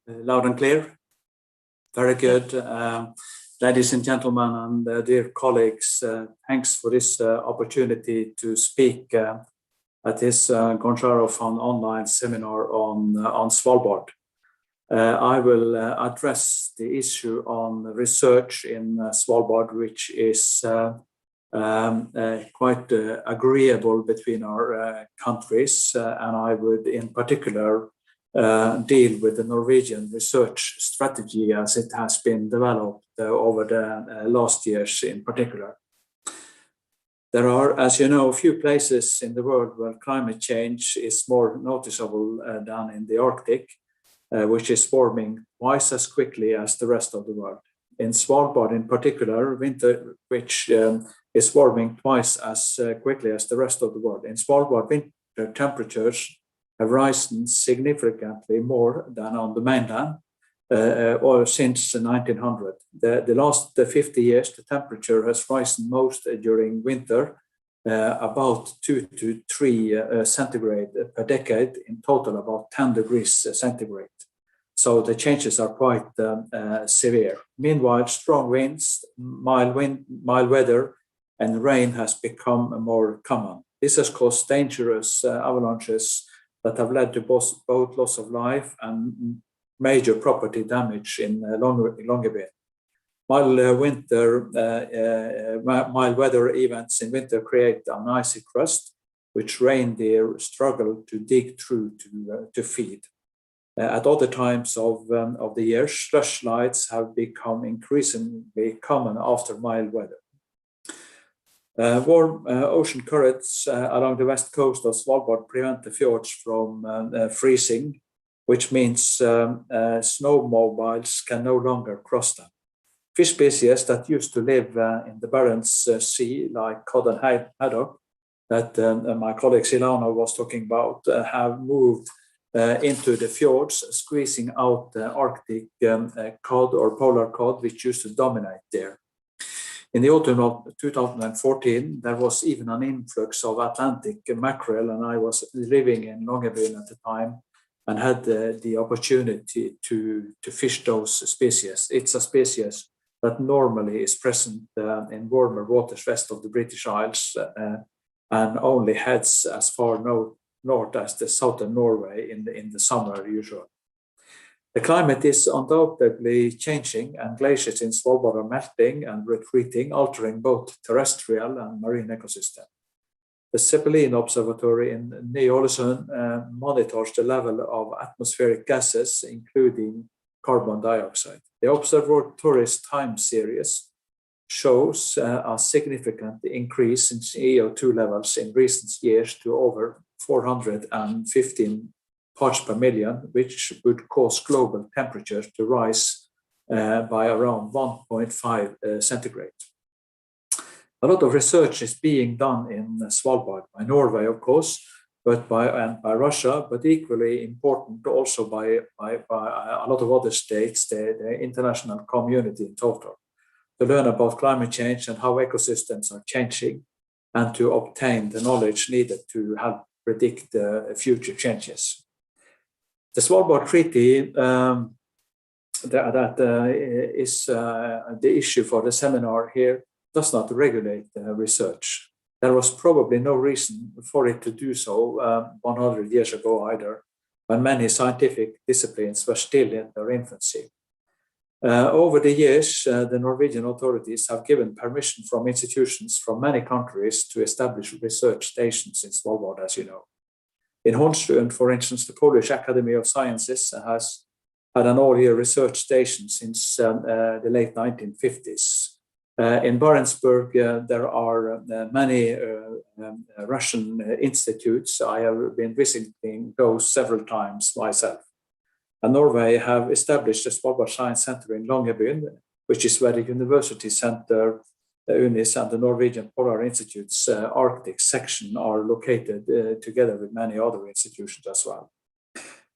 loud and clear? Very good. Ladies and gentlemen, and dear colleagues, thanks for this opportunity to speak at this Gorchakov Fund online seminar on Svalbard. I will address the issue on research in Svalbard, which is quite agreeable between our countries, and I would in particular deal with the Norwegian research strategy as it has been developed over the last years in particular. There are, as you know, a few places in the world where climate change is more noticeable than in the Arctic, which is warming twice as quickly as the rest of the world. In Svalbard in particular, winter, which is warming twice as quickly as the rest of the world. In Svalbard, winter temperatures have risen significantly more than on the mainland or since 1900. The last 50 years, the temperature has risen most during winter, about 2 to 3 centigrade per decade, in total about 10 degrees centigrade. So the changes are quite severe. Meanwhile, strong winds, mild weather, and rain has become more common. This has caused dangerous avalanches that have led to both loss of life and major property damage in Longyearbyen. Mild weather events in winter create an icy crust, which reindeer struggle to dig through to feed. At other times of the year, slush slides have become increasingly common after mild weather. Warm ocean currents along the west coast of Svalbard prevent the fjords from freezing, which means snowmobiles can no longer cross them. Fish species that used to live in the Barents Sea, like cod and haddock, that my colleague Zilanov was talking about have moved into the fjords, squeezing out the Arctic cod or polar cod, which used to dominate there. In the autumn of 2014, there was even an influx of Atlantic mackerel, and I was living in Longyearbyen at the time and had the opportunity to fish those species. It's a species that normally is present in warmer waters west of the British Isles and only heads as far north as the southern Norway in the summer usually. The climate is undoubtedly changing, and glaciers in Svalbard are melting and retreating, altering both terrestrial and marine ecosystem. The Zeppelin Observatory in Ny-Ålesund monitors the level of atmospheric gases, including carbon dioxide. The observatory's time series shows a significant increase in CO2 levels in recent years to over 415 parts per million, which would cause global temperatures to rise by around 1.5 centigrade. A lot of research is being done in Svalbard by Norway, of course, but by Russia, but equally important also by a lot of other states, the international community in total, to learn about climate change and how ecosystems are changing, and to obtain the knowledge needed to help predict future changes. The Svalbard Treaty is the issue for the seminar here does not regulate research. There was probably no reason for it to do so 100 years ago either, when many scientific disciplines were still in their infancy. Over the years, the Norwegian authorities have given permission from institutions from many countries to establish research stations in Svalbard, as you know. In Hornstund, for instance, the Polish Academy of Sciences has had an all-year research station since the late 1950s. In Barentsburg, there are many Russian institutes. I have been visiting those several times myself. And Norway have established a Svalbard Science Center in Longyearbyen, which is where the University Center, the UNIS, and the Norwegian Polar Institute's Arctic section are located together with many other institutions as well.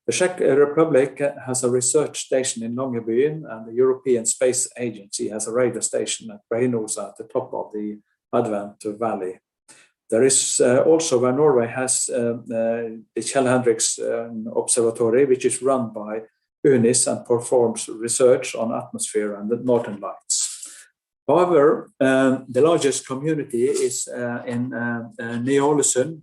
The Czech Republic has a research station in Longyearbyen, and the European Space Agency has a radar station at Breinosa at the top of the Advent Valley. There is also where Norway has the Kjell-Hendrik's Observatory, which is run by UNIS and performs research on atmosphere and the northern lights. However, the largest community is in Ny-Ålesund,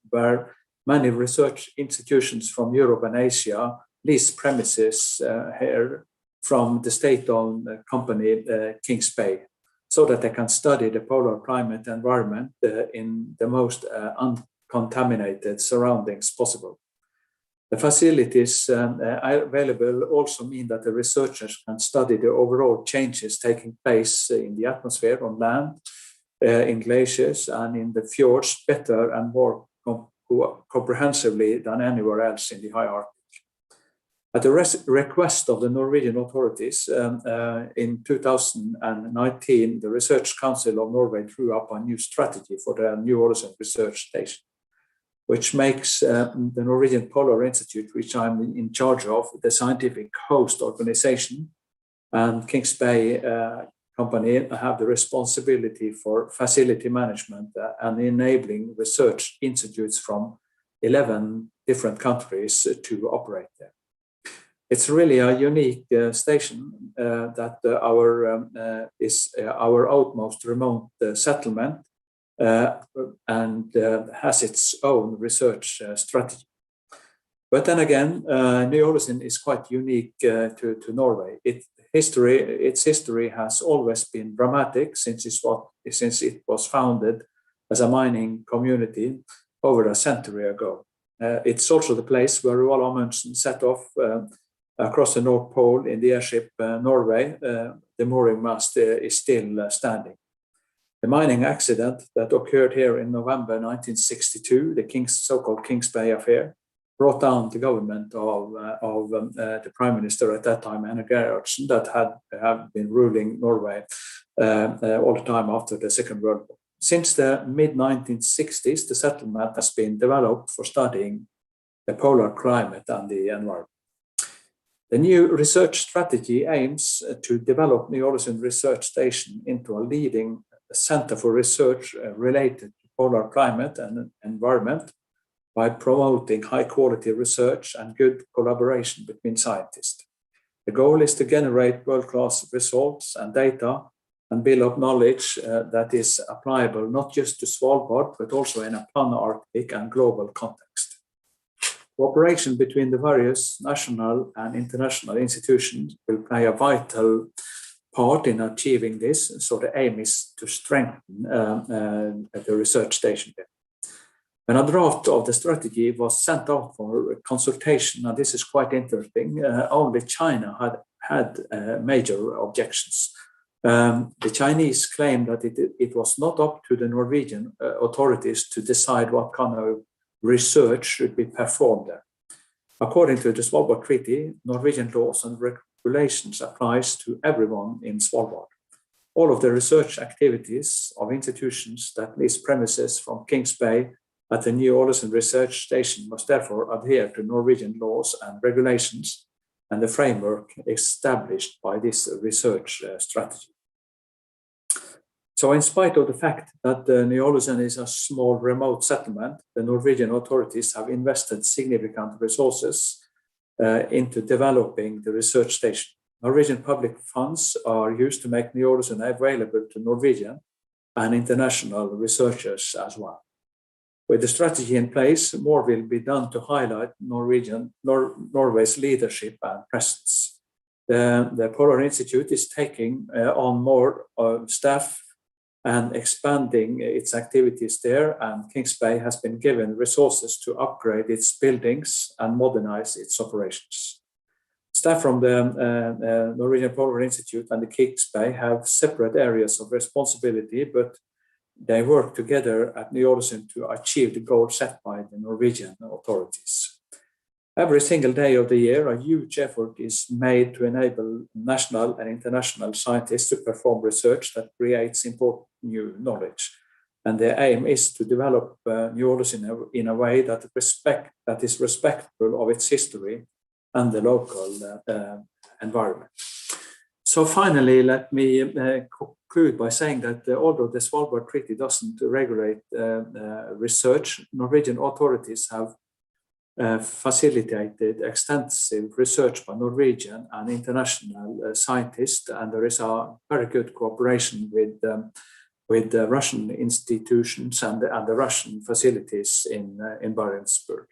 where many research institutions from Europe and Asia lease premises here from the state-owned company Kings Bay, so that they can study the polar climate environment in the most uncontaminated surroundings possible. The facilities available also mean that the researchers can study the overall changes taking place in the atmosphere, on land, in glaciers, and in the fjords better and more comprehensively than anywhere else in the high Arctic. At the request of the Norwegian authorities, in 2019, the Research Council of Norway drew up a new strategy for the Ny-Ålesund Research Station, which makes the Norwegian Polar Institute, which I'm in charge of, the scientific host organization, and Kings Bay Company have the responsibility for facility management and enabling research institutes from 11 different countries to operate there. It's really a unique station that is our outmost remote settlement and has its own research strategy. But then again, Ny-Ålesund is quite unique to Norway. Its history has always been dramatic since it was founded as a mining community over a century ago. It's also the place where Roald Amundsen set off across the North Pole in the airship Norway. The mooring mast is still standing. The mining accident that occurred here in November 1962, the so-called Kings Bay affair, brought down the government of the Prime Minister at that time, Einar Gerhardsen, that had been ruling Norway all the time after the Second World War. Since the mid-1960s, the settlement has been developed for studying the polar climate and the environment. The new research strategy aims to develop Ny-Ålesund Research Station into a leading center for research related to polar climate and environment by promoting high-quality research and good collaboration between scientists. The goal is to generate world-class results and data and build up knowledge that is applicable not just to Svalbard, but also in a pan-Arctic and global context. Cooperation between the various national and international institutions will play a vital part in achieving this, so the aim is to strengthen the research station there. When a draft of the strategy was sent out for consultation, and this is quite interesting, only China had major objections. The Chinese claimed that it was not up to the Norwegian authorities to decide what kind of research should be performed there. According to the Svalbard Treaty, Norwegian laws and regulations applies to everyone in Svalbard. All of the research activities of institutions that lease premises from Kings Bay at the Ny-Ålesund Research Station must therefore adhere to Norwegian laws and regulations and the framework established by this research strategy. So in spite of the fact that Ny-Ålesund is a small remote settlement, the Norwegian authorities have invested significant resources into developing the research station. Norwegian public funds are used to make Ny-Ålesund available to Norwegian and international researchers as well. With the strategy in place, more will be done to highlight Norway's leadership and presence. The Polar Institute is taking on more staff and expanding its activities there, and Kings Bay has been given resources to upgrade its buildings and modernize its operations. Staff from the Norwegian Polar Institute and the Kings Bay have separate areas of responsibility, but they work together at Ny-Ålesund to achieve the goal set by the Norwegian authorities. Every single day of the year, a huge effort is made to enable national and international scientists to perform research that creates important new knowledge. And the aim is to develop Ny-Ålesund in a way that is respectful of its history and the local environment. So finally, let me conclude by saying that although the Svalbard Treaty doesn't regulate research, Norwegian authorities have facilitated extensive research by Norwegian and international scientists, and there is a very good cooperation with the Russian institutions and the Russian facilities in Barentsburg.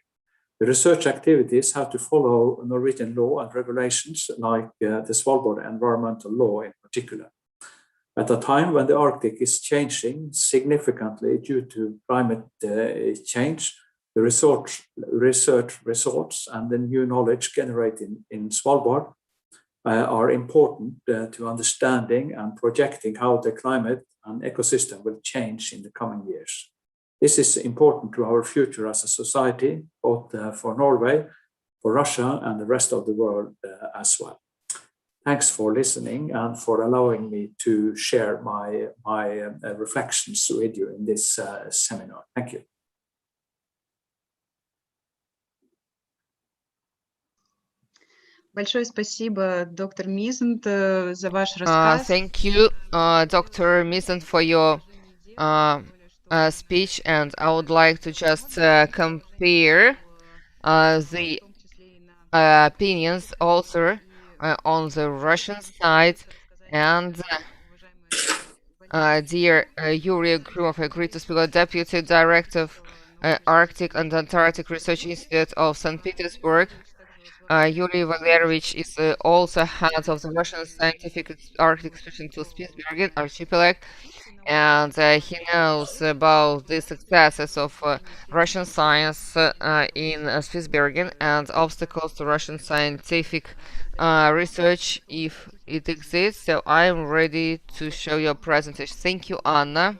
The research activities have to follow Norwegian law and regulations like the Svalbard environmental law in particular. At a time when the Arctic is changing significantly due to climate change, the research results and the new knowledge generated in Svalbard are important to understanding and projecting how the climate and ecosystem will change in the coming years. This is important to our future as a society, both for Norway, for Russia, and the rest of the world as well. Thanks for listening and for allowing me to share my reflections with you in this seminar. Thank you. Большое спасибо, доктор Misund, за ваш рассказ. Thank you, Dr. Misund, for your speech, and I would like to just compare the opinions also on the Russian side, and dear Yury Ugryumov agreed to speak with Deputy Director of Arctic and Antarctic Research Institute of St. Petersburg. Yury Valeryevich is also head of the Russian Scientific Arctic Expedition to Spitsbergen archipelago, and he knows about the successes of Russian science in Spitsbergen and obstacles to Russian scientific research if it exists. So I am ready to show your presentation. Thank you, Anna.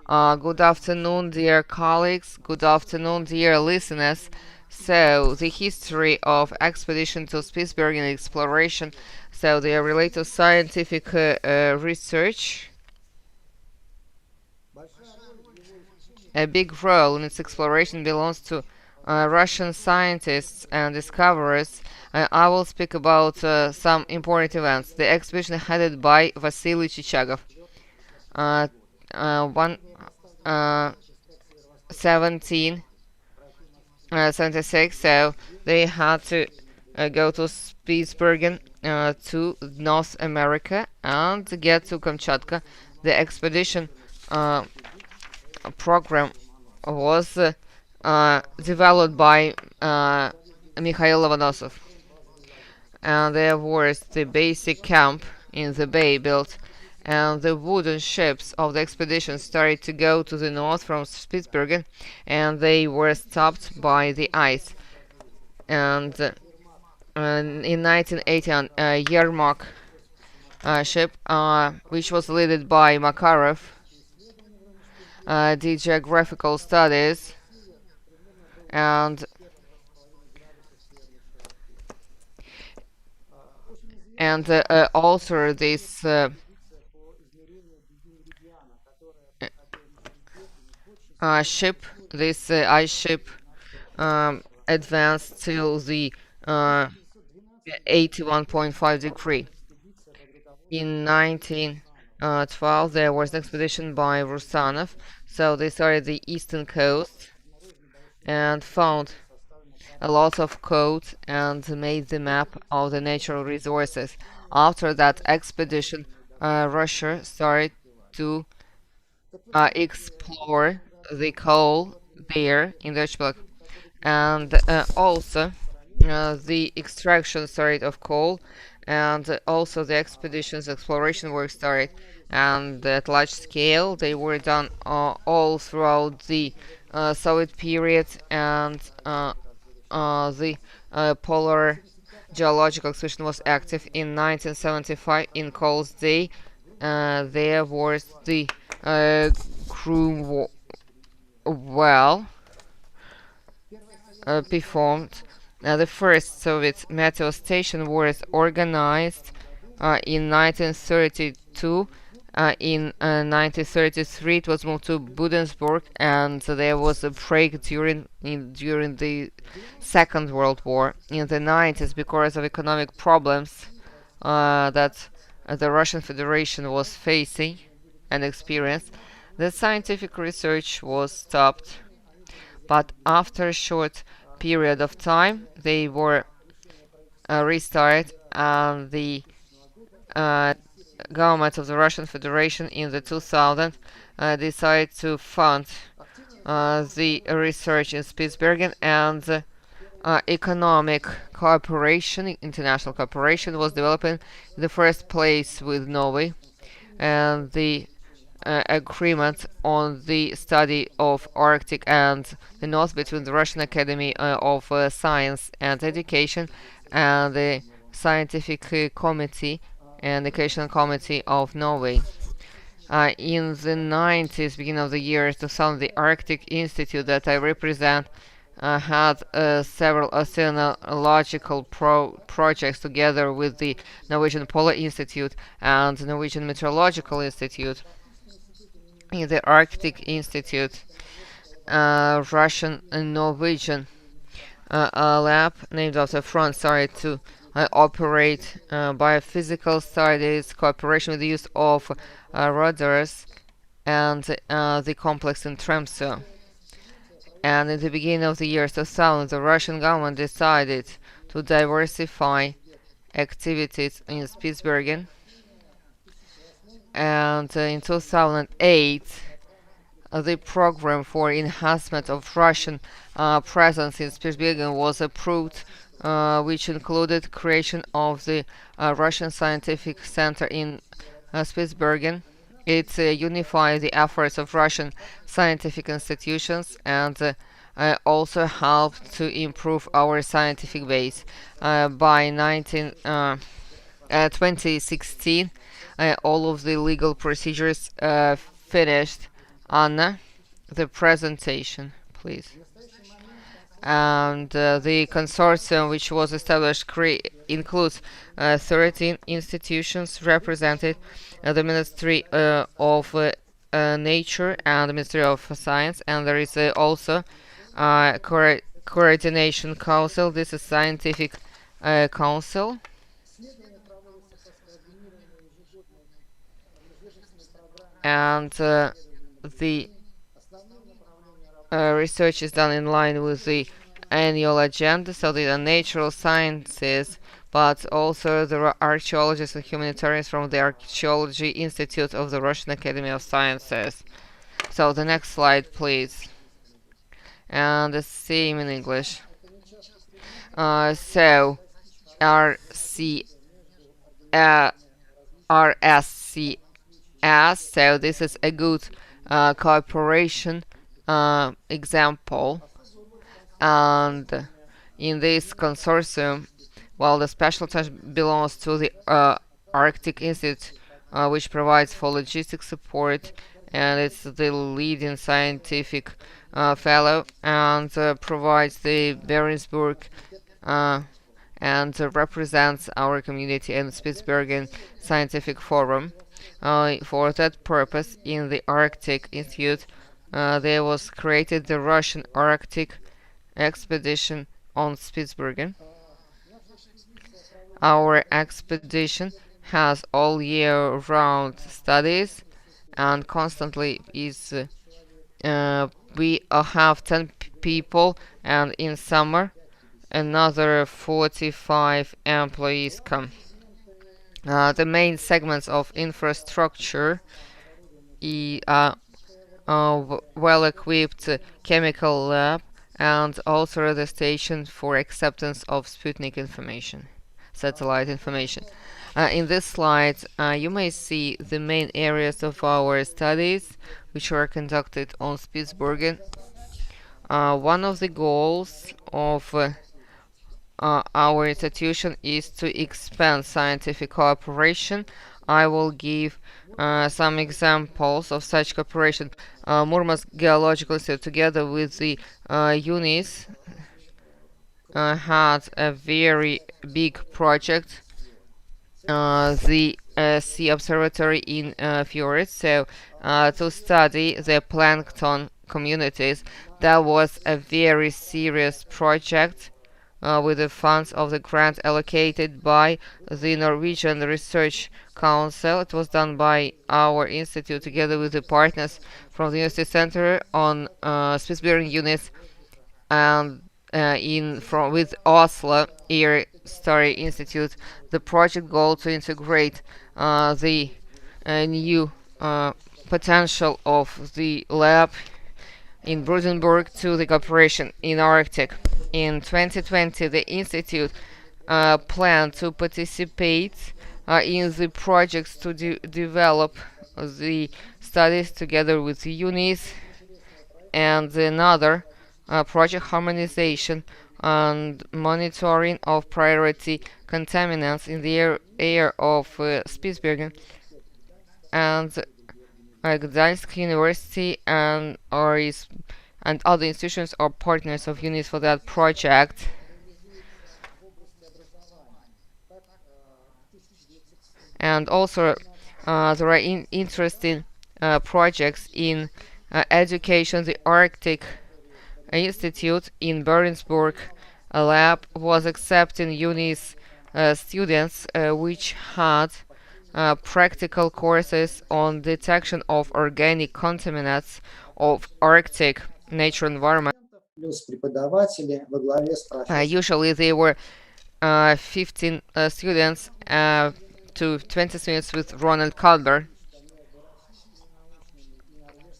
Good afternoon, dear colleagues. Good afternoon, dear listeners. So the history of expedition to Spitsbergen exploration. So they are related to scientific research. A big role in its exploration belongs to Russian scientists and discoverers. I will speak about some important events. The expedition headed by Vasily Chichagov, 1776, so they had to go to Spitsbergen to North America and get to Kamchatka. The expedition program was developed by Mikhail Lobanov, and there was the basic camp in the bay built, and the wooden ships of the expedition started to go to the north from Spitsbergen, and they were stopped by the ice. And in 1980, a Yermak ship, which was led by Makarov, did geographical studies and also this ship, this ice ship, advanced till the 81.5 degree. In 1912, there was an expedition by Rusanov, so they started the eastern coast and found a lot of code and made the map of the natural resources. After that expedition, Russia started to explore the coal there in the archipelago, and also the extraction started of coal, and also the expeditions exploration work started, and at large scale they were done all throughout the Soviet period, and the polar geological expedition was active in 1975 in Coles Day. There was the crew well performed. The first Soviet meteor station was organized in 1932. In 1933, it was moved to Budensburg, and there was a break during the Second World War. In the 90s, because of economic problems that the Russian Federation was facing and experienced, the scientific research was stopped. But after a short period of time, they were restarted, and the government of the Russian Federation in the 2000 decided to fund the research in Spitsbergen, and economic cooperation, international cooperation, was developing in the first place with Norway, and the agreement on the study of Arctic and the North between the Russian Academy of Science and Education and the Scientific Committee and Educational Committee of Norway. In the 90s, beginning of the year 2000, the Arctic Institute that I represent had several oceanological projects together with the Norwegian Polar Institute and the Norwegian Meteorological Institute. In the Arctic Institute, Russian and Norwegian lab named after France started to operate biophysical studies, cooperation with the use of radars, and the complex in Tromsø. And in the beginning of the year 2000, the Russian government decided to diversify activities in Spitsbergen. And in 2008, the program for enhancement of Russian presence in Spitsbergen was approved, which included creation of the Russian Scientific Center in Spitsbergen. It unified the efforts of Russian scientific institutions and also helped to improve our scientific base. By 2016, all of the legal procedures finished. Anna, the presentation, please. And the consortium which was established includes 13 institutions represented. The Ministry of Nature and the Ministry of Science, and there is also Coordination Council. This is Scientific Council. And the research is done in line with the annual agenda, so the natural sciences, but also there are archaeologists and humanitarians from the Archaeology Institute of the Russian Academy of Sciences. So the next slide, please. And the same in English. So RSCS, so this is a good cooperation example, and in this consortium, well, the special attention belongs to the Arctic Institute, which provides for logistic support, and it's the leading scientific fellow, and provides the Bjørnsburg and represents our community in the Spitsbergen Scientific Forum. For that purpose, in the Arctic Institute, there was created the Russian Arctic expedition on Spitsbergen. Our expedition has all year-round studies, and constantly is we have 10 people, and in summer another 45 employees come. The main segments of infrastructure well-equipped chemical lab, and also the station for acceptance of Sputnik information, satellite information. In this slide, you may see the main areas of our studies, which were conducted on Spitsbergen. One of the goals of our institution is to expand scientific cooperation. I will give some examples of such cooperation. Murmansk Geological Institute, together with the UNIS, had a very big project, the Sea Observatory in Fjords, so to study the plankton communities. That was a very serious project with the funds of the grant allocated by the Norwegian Research Council. It was done by our institute together with the partners from the University Center on Spitsbergen units, and with Oslo Air Story Institute. The project goal to integrate the new potential of the lab in Brandenburg to the cooperation in Arctic. In 2020, the institute planned to participate in the projects to develop the studies together with the UNIS, and another project harmonization and monitoring of priority contaminants in the air of Spitsbergen, and Gdańsk University and other institutions are partners of UNIS for that project. And also there are interesting projects in education. The Arctic Institute in Bjørnsburg lab was accepting UNIS students which had practical courses on detection of organic contaminants of Arctic nature environment. Usually they were 15 students to 20 students with Ronald Calder.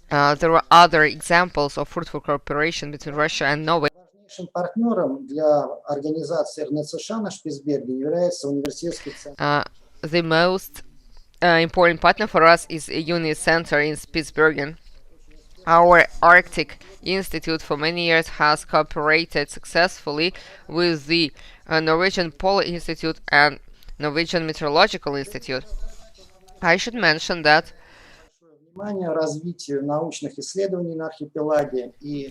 There were other examples of fruitful cooperation between Russia and Norway. The most important partner for us is a UNIS center in Spitsbergen. Our Arctic Institute for many years has cooperated successfully with the Norwegian Polar Institute and Norwegian Meteorological Institute. I should mention that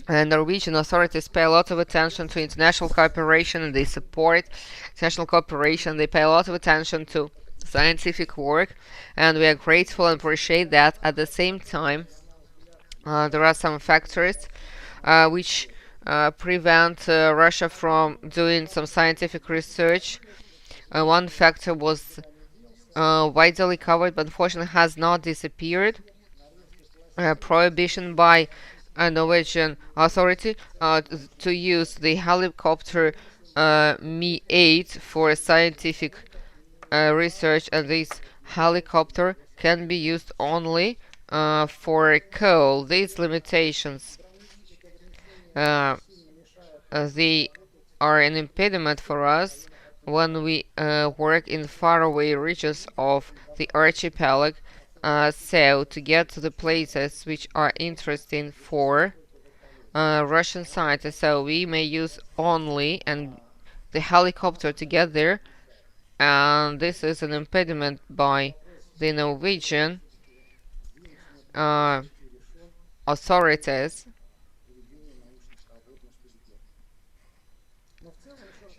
Norwegian authorities pay a lot of attention to international cooperation, and they support international cooperation. They pay a lot of attention to scientific work, and we are grateful and appreciate that. At the same time, there are some factors which prevent Russia from doing some scientific research. One factor was widely covered, but unfortunately has not disappeared. Prohibition by a Norwegian authority to use the helicopter Mi-8 for scientific research, and this helicopter can be used only for coal. These limitations they are an impediment for us when we work in faraway regions of the archipelago. So to get to the places which are interesting for Russian scientists, so we may use only and the helicopter to get there, and this is an impediment by the Norwegian authorities.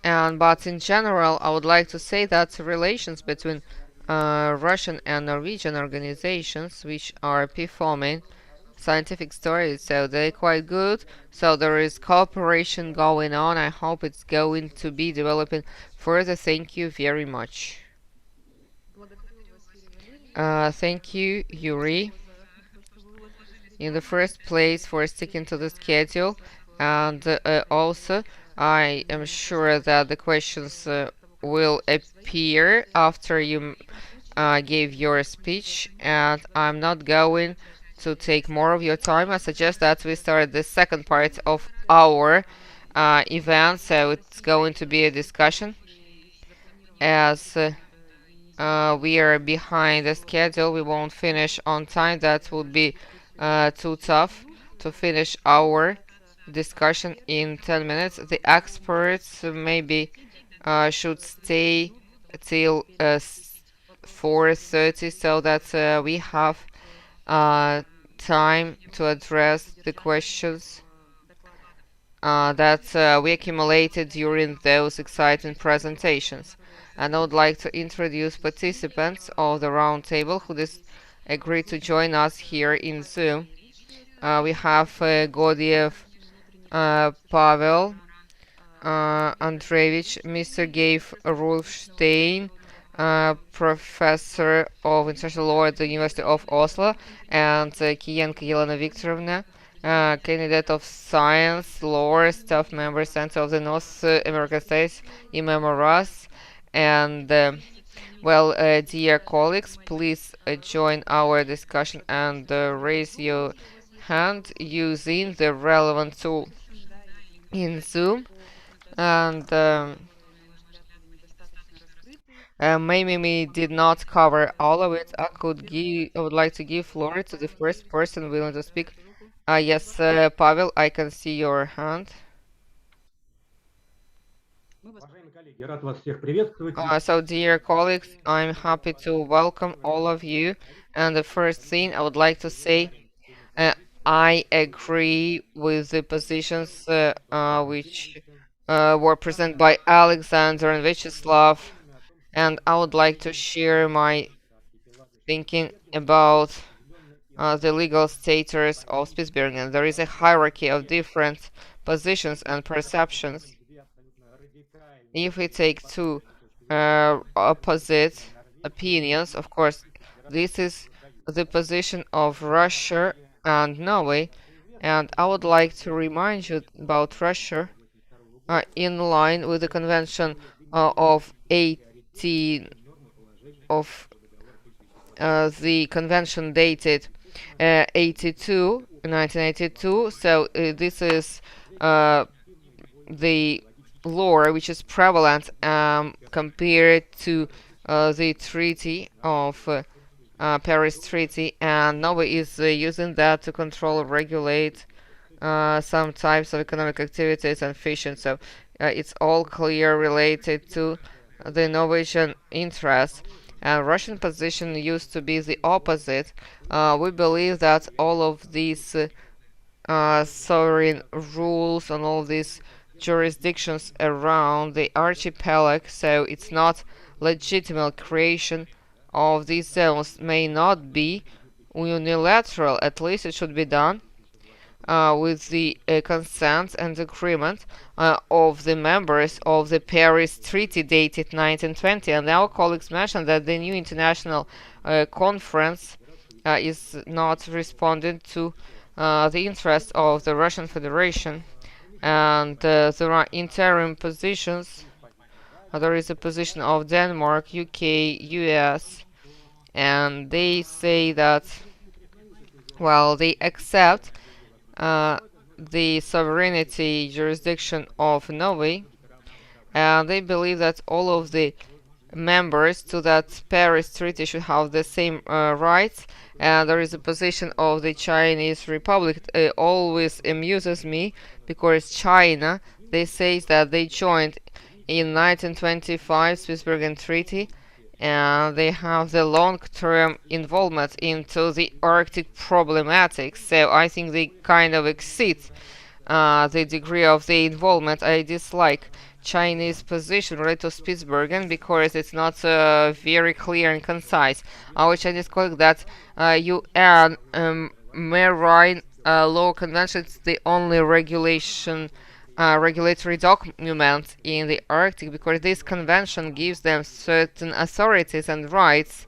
But in general, I would like to say that relations between Russian and Norwegian organizations which are performing scientific studies, so they're quite good. So there is cooperation going on. I hope it's going to be developing further. Thank you very much. Thank you, Yury, in the first place for sticking to the schedule, and also I am sure that the questions will appear after you gave your speech, and I'm not going to take more of your time. I suggest that we start the second part of our event, so it's going to be a discussion. As we are behind the schedule, we won't finish on time. That would be too tough to finish our discussion in 10 minutes. The experts maybe should stay till 4:30 so that we have time to address the questions that we accumulated during those exciting presentations. And I would like to introduce participants of the roundtable who agreed to join us here in Zoom. We have Gudev, Pavel, Andreevich, Mr. Gabe Rulfstein, Professor of International Law at the University of Oslo, and Kienko Yelena Viktorovna, candidate of Science, Law, staff member, Center of the North American States, IMEMO RAS, and well, dear colleagues, please join our discussion and raise your hand using the relevant tool in Zoom. And maybe we did not cover all of it. I would like to give floor to the first person willing to speak. Yes, Pavel, I can see your hand. So, dear colleagues, I'm happy to welcome all of you. And the first thing I would like to say, I agree with the positions which were presented by Alexander and Vyacheslav, and I would like to share my thinking about the legal status of Spitsbergen. There is a hierarchy of different positions and perceptions. If we take two opposite opinions, of course, this is the position of Russia and Norway, and I would like to remind you about Russia in line with the convention of the convention dated 1982. So this is the law which is prevalent compared to the Treaty of Paris Treaty, and Norway is using that to control and regulate some types of economic activities and fishing. So it's all clear related to the Norwegian interest. And Russian position used to be the opposite. We believe that all of these sovereign rules and all these jurisdictions around the archipelago, so it's not legitimate creation of these zones may not be unilateral. At least it should be done with the consent and agreement of the members of the Paris Treaty dated 1920. And our colleagues mentioned that the new international conference is not responding to the interests of the Russian Federation. And there are interim positions. There is a position of Denmark, UK, US, and they say that, well, they accept the sovereignty jurisdiction of Norway, and they believe that all of the members to that Paris Treaty should have the same rights. And there is a position of the Chinese Republic. It always amuses me because China, they say that they joined in 1925 Spitsbergen Treaty, and they have the long-term involvement into the Arctic problematic. So I think they kind of exceed the degree of the involvement. I dislike Chinese position related to Spitsbergen because it's not very clear and concise. Our Chinese colleague that UN Marine Law Convention is the only regulatory document in the Arctic, because this convention gives them certain authorities and rights.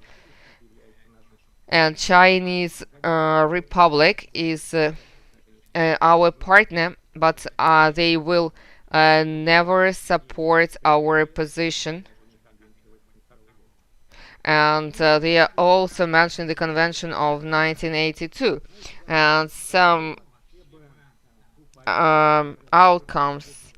And Chinese Republic is our partner, but they will never support our position. And they are also mentioned the Convention of 1982. And some outcomes.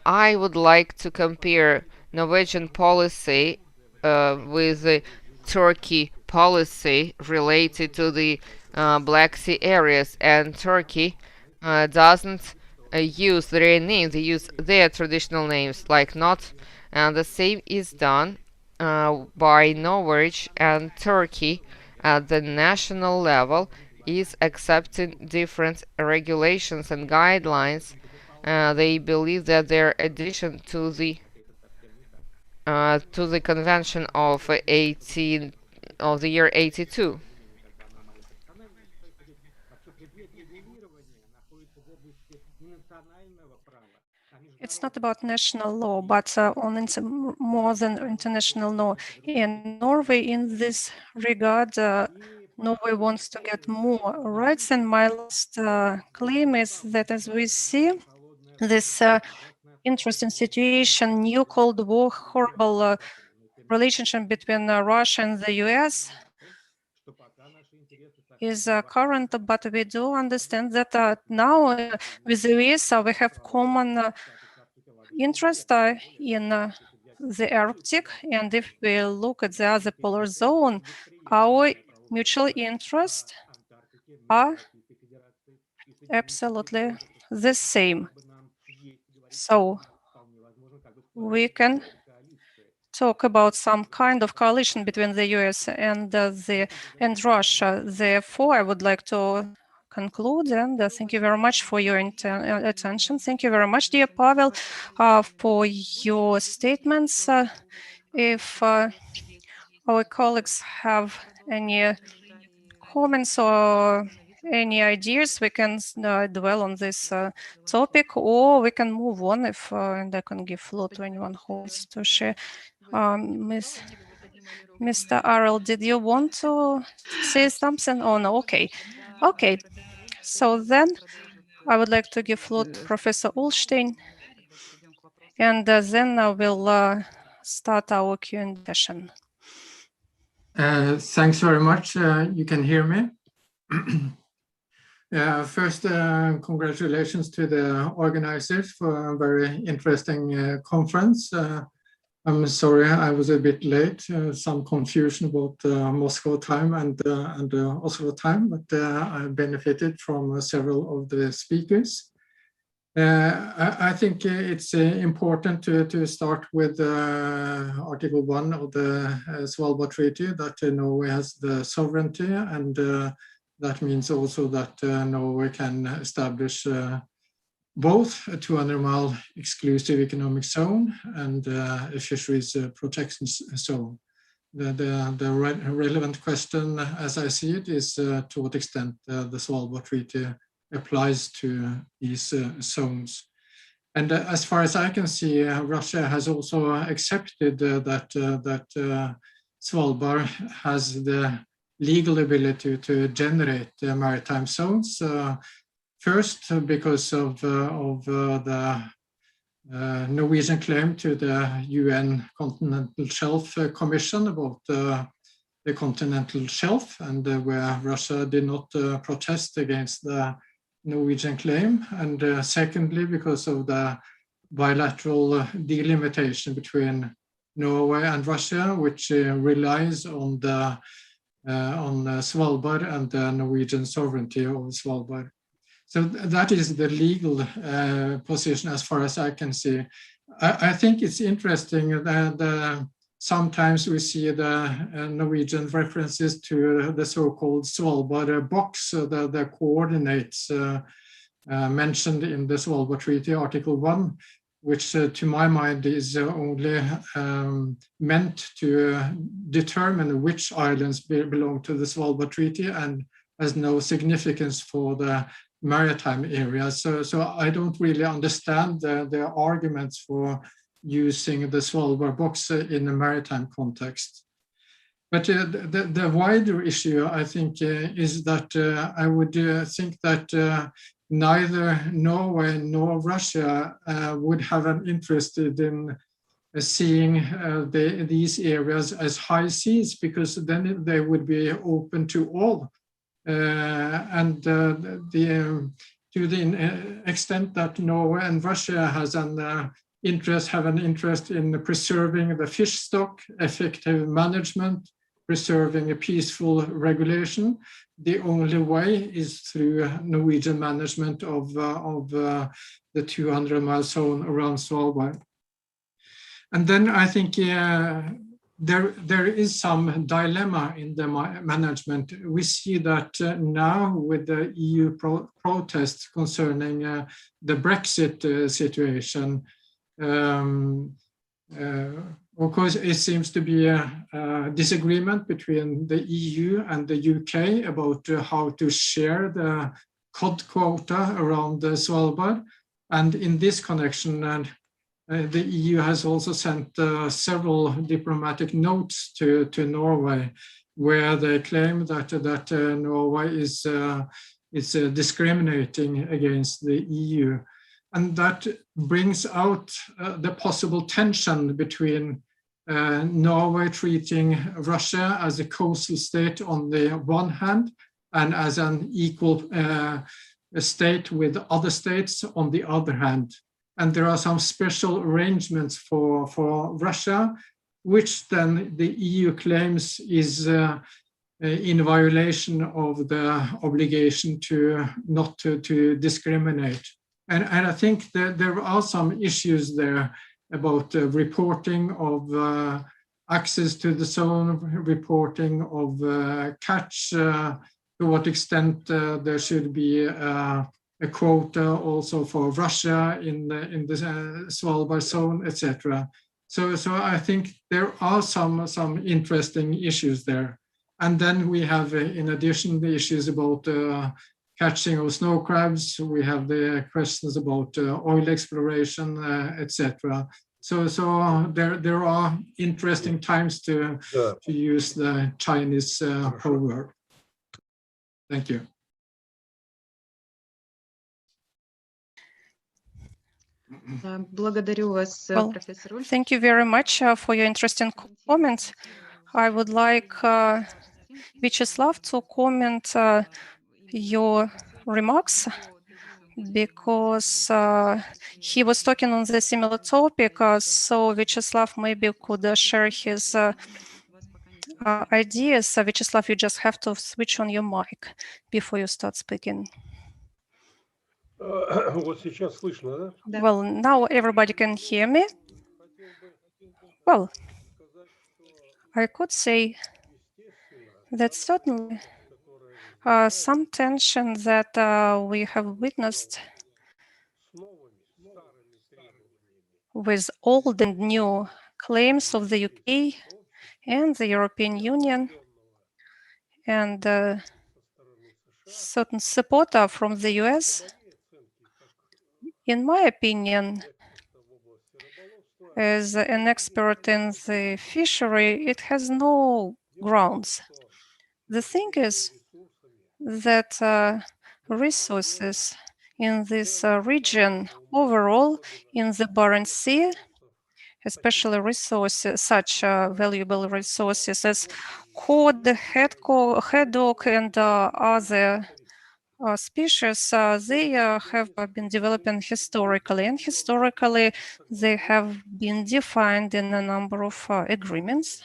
I would like to compare Norwegian policy with the Turkey policy related to the Black Sea areas. And Turkey doesn't use their names, they use their traditional names, like not, and the same is done by Norway, and Turkey at the national level is accepting different regulations and guidelines. They believe that their addition to the convention of the year 82. It's not about national law, but on more than international law. In Norway, in this regard, Norway wants to get more rights. And my last claim is that, as we see, this interesting situation, new Cold War, horrible relationship between Russia and the US is current, but we do understand that now with the US we have common interest in the Arctic, and if we look at the other polar zone, our mutual interests are absolutely the same. So we can talk about some kind of coalition between the US and Russia. Therefore, I would like to conclude, and thank you very much for your attention. Thank you very much, dear Pavel, for your statements. If our colleagues have any comments or any ideas, we can dwell on this topic, or we can move on if and I can give floor to anyone who wants to share. Mr. Arild, did you want to say something? Oh, no, okay. Okay, so then I would like to give floor to Professor Ullstein, and then we'll start our Q&A session. Thanks very much. You can hear me? First, congratulations to the organizers for a very interesting conference. I'm sorry I was a bit late, some confusion about Moscow time and Oslo time, but I benefited from several of the speakers. I think it's important to start with Article 1 of the Svalbard Treaty, that Norway has the sovereignty, and that means also that Norway can establish both a 200-mile exclusive economic zone and a fisheries protection zone. The relevant question, as I see it, is to what extent the Svalbard Treaty applies to these zones. And as far as I can see, Russia has also accepted that Svalbard has the legal ability to generate maritime zones. First, because of the Norwegian claim to the UN Continental Shelf Commission about the continental shelf, and where Russia did not protest against the Norwegian claim. And secondly, because of the bilateral delimitation between Norway and Russia, which relies on Svalbard and the Norwegian sovereignty over Svalbard. So that is the legal position as far as I can see. I think it's interesting that sometimes we see the Norwegian references to the so-called Svalbard box, the coordinates mentioned in the Svalbard Treaty, Article 1, which to my mind is only meant to determine which islands belong to the Svalbard Treaty and has no significance for the maritime area. So I don't really understand the arguments for using the Svalbard box in a maritime context. But the wider issue, I think, is that I would think that neither Norway nor Russia would have an interest in seeing these areas as high seas, because then they would be open to all. And to the extent that Norway and Russia have an interest in preserving the fish stock, effective management, preserving a peaceful regulation, the only way is through Norwegian management of the 200-mile zone around Svalbard. And then I think there is some dilemma in the management. We see that now with the EU protests concerning the Brexit situation, of course, it seems to be a disagreement between the EU and the UK about how to share the cod quota around Svalbard. And in this connection, the EU has also sent several diplomatic notes to Norway, where they claim that Norway is discriminating against the EU. And that brings out the possible tension between Norway treating Russia as a coastal state on the one hand, and as an equal state with other states on the other hand. And there are some special arrangements for Russia, which then the EU claims is in violation of the obligation not to discriminate. And I think that there are some issues there about reporting of access to the zone, reporting of catch, to what extent there should be a quota also for Russia in the Svalbard zone, etc. So I think there are some interesting issues there. And then we have, in addition, the issues about catching of snow crabs. We have the questions about oil exploration, etc. So there are interesting times to use the Chinese proverb. Thank you. Well, thank you very much for your interesting comments. I would like Vyacheslav to comment your remarks, because he was talking on the similar topic. So Vyacheslav maybe could share his ideas. Vyacheslav, you just have to switch on your mic before you start speaking. Вот сейчас слышно, да? Well, now everybody can hear me. Well, I could say that certainly some tension that we have witnessed with old and new claims of the UK and the European Union, and certain support from the US. In my opinion, as an expert in the fishery, it has no grounds. The thing is that resources in this region overall, in the Barents Sea, especially resources, such valuable resources as cod, haddock, and other species, they have been developing historically, and historically they have been defined in a number of agreements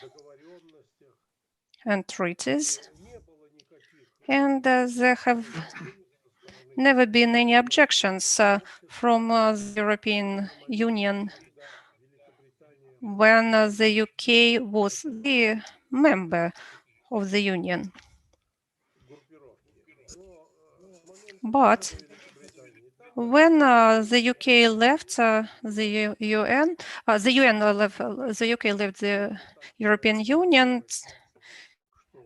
and treaties, and there have never been any objections from the European Union when the UK was the member of the Union. But when the UK left the UN, the UK left the European Union,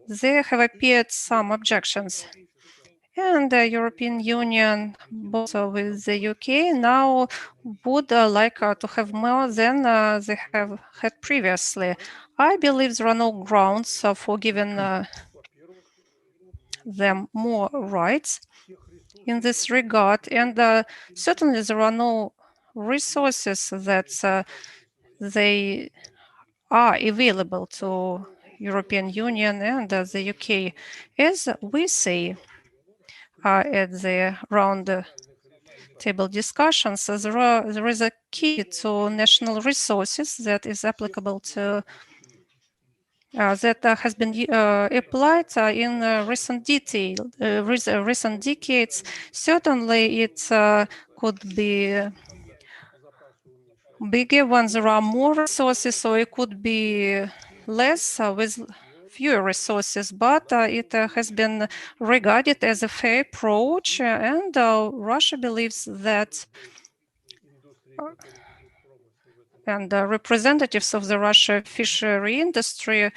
there have appeared some objections. And the European Union, both with the UK, now would like to have more than they have had previously. I believe there are no grounds for giving them more rights in this regard, and certainly there are no resources that they are available to European Union and the UK. As we say at the round table discussions, there is a key to national resources that is applicable to that has been applied in recent decades. Certainly, it could be bigger when there are more resources, or it could be less with fewer resources, but it has been regarded as a fair approach, and Russia believes that and representatives of the Russia fishery industry,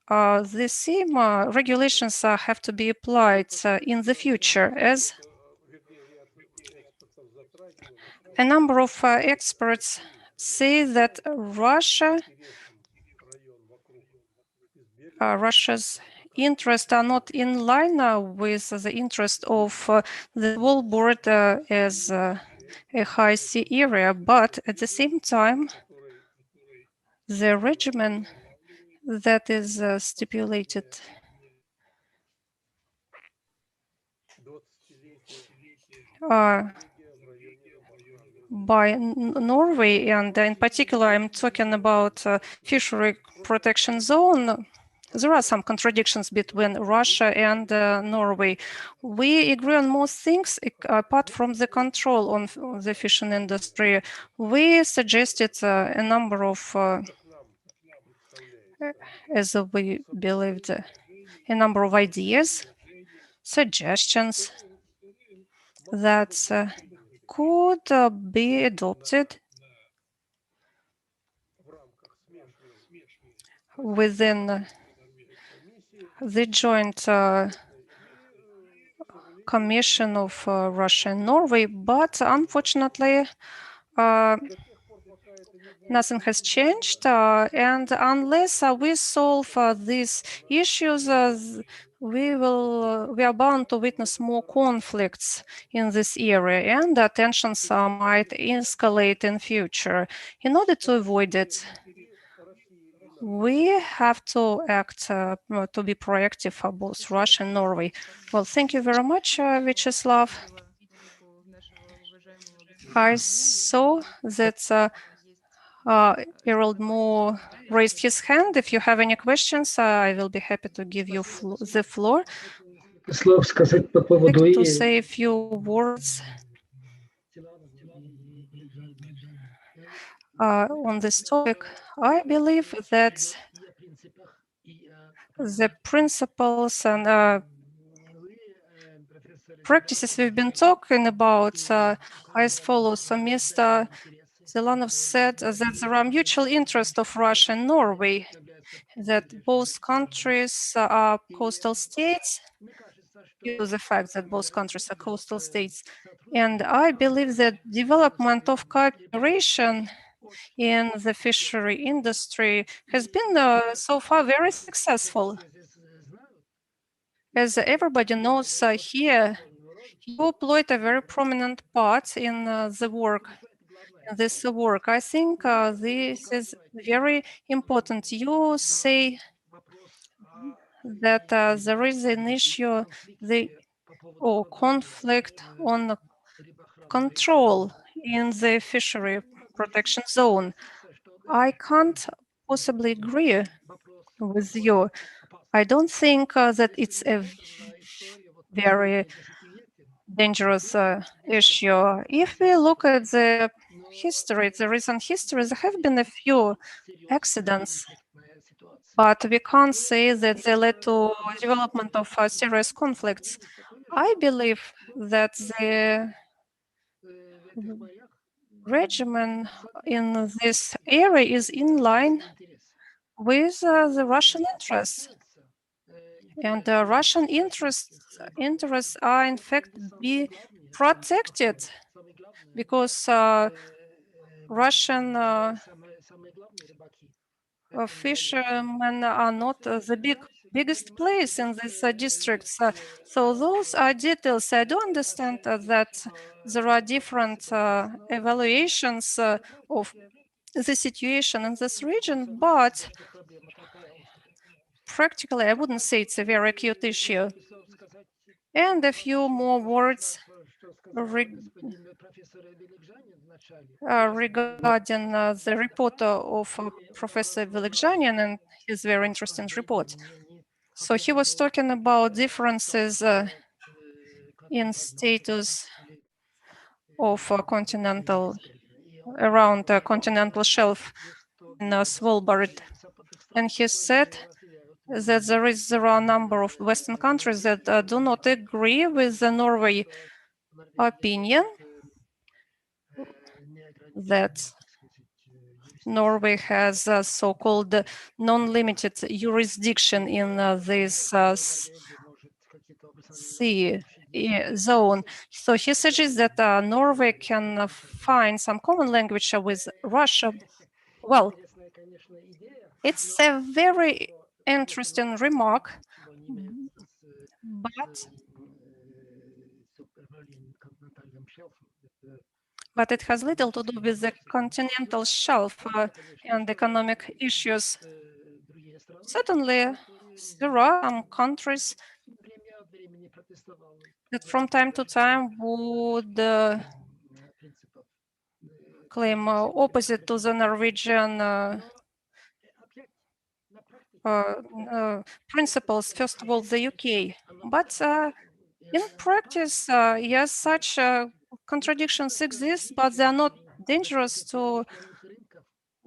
the same regulations have to be applied in the future, as a number of experts say that Russia's interests are not in line with the interest of the Svalbard as a high sea area, but at the same time, the regimen that is stipulated by Norway, and in particular, I'm talking about fishery protection zone. There are some contradictions between Russia and Norway. We agree on most things apart from the control on the fishing industry. We suggested a number of, as we believed, a number of ideas, suggestions that could be adopted within the joint commission of Russia and Norway, but unfortunately, nothing has changed. And unless we solve these issues, we are bound to witness more conflicts in this area, and tensions might escalate in future. In order to avoid it, we have to act to be proactive for both Russia and Norway. Well, thank you very much, Vyacheslav. I saw that Arild Moore raised his hand. If you have any questions, I will be happy to give you the floor. I'd like to say a few words on this topic. I believe that the principles and practices we've been talking about are as follows. So Mr. Zilanov said that there are mutual interests of Russia and Norway, that both countries are coastal states, due to the fact that both countries are coastal states. And I believe that development of cooperation in the fishery industry has been so far very successful. As everybody knows here, you played a very prominent part in the work. This work, I think this is very important. You say that there is an issue, or conflict on control in the fishery protection zone. I can't possibly agree with you. I don't think that it's a very dangerous issue. If we look at the history, the recent history, there have been a few accidents, but we can't say that they led to development of serious conflicts. I believe that the regimen in this area is in line with the Russian interests. And Russian interests are in fact be protected, because Russian fishermen are not the biggest place in these districts. So those are details. I do understand that there are different evaluations of the situation in this region, but practically I wouldn't say it's a very acute issue. And a few more words regarding the report of Professor Vylegzhanin and his very interesting report. So he was talking about differences in status of continental, around the continental shelf in Svalbard. And he said that there are a number of Western countries that do not agree with the Norway opinion that Norway has a so-called non-limited jurisdiction in this sea zone. So he suggests that Norway can find some common language with Russia. Well, it's a very interesting remark, but it has little to do with the continental shelf and economic issues. Certainly, there are some countries that from time to time would claim opposite to the Norwegian principles, first of all, the UK. But in practice, yes, such contradictions exist, but they are not dangerous to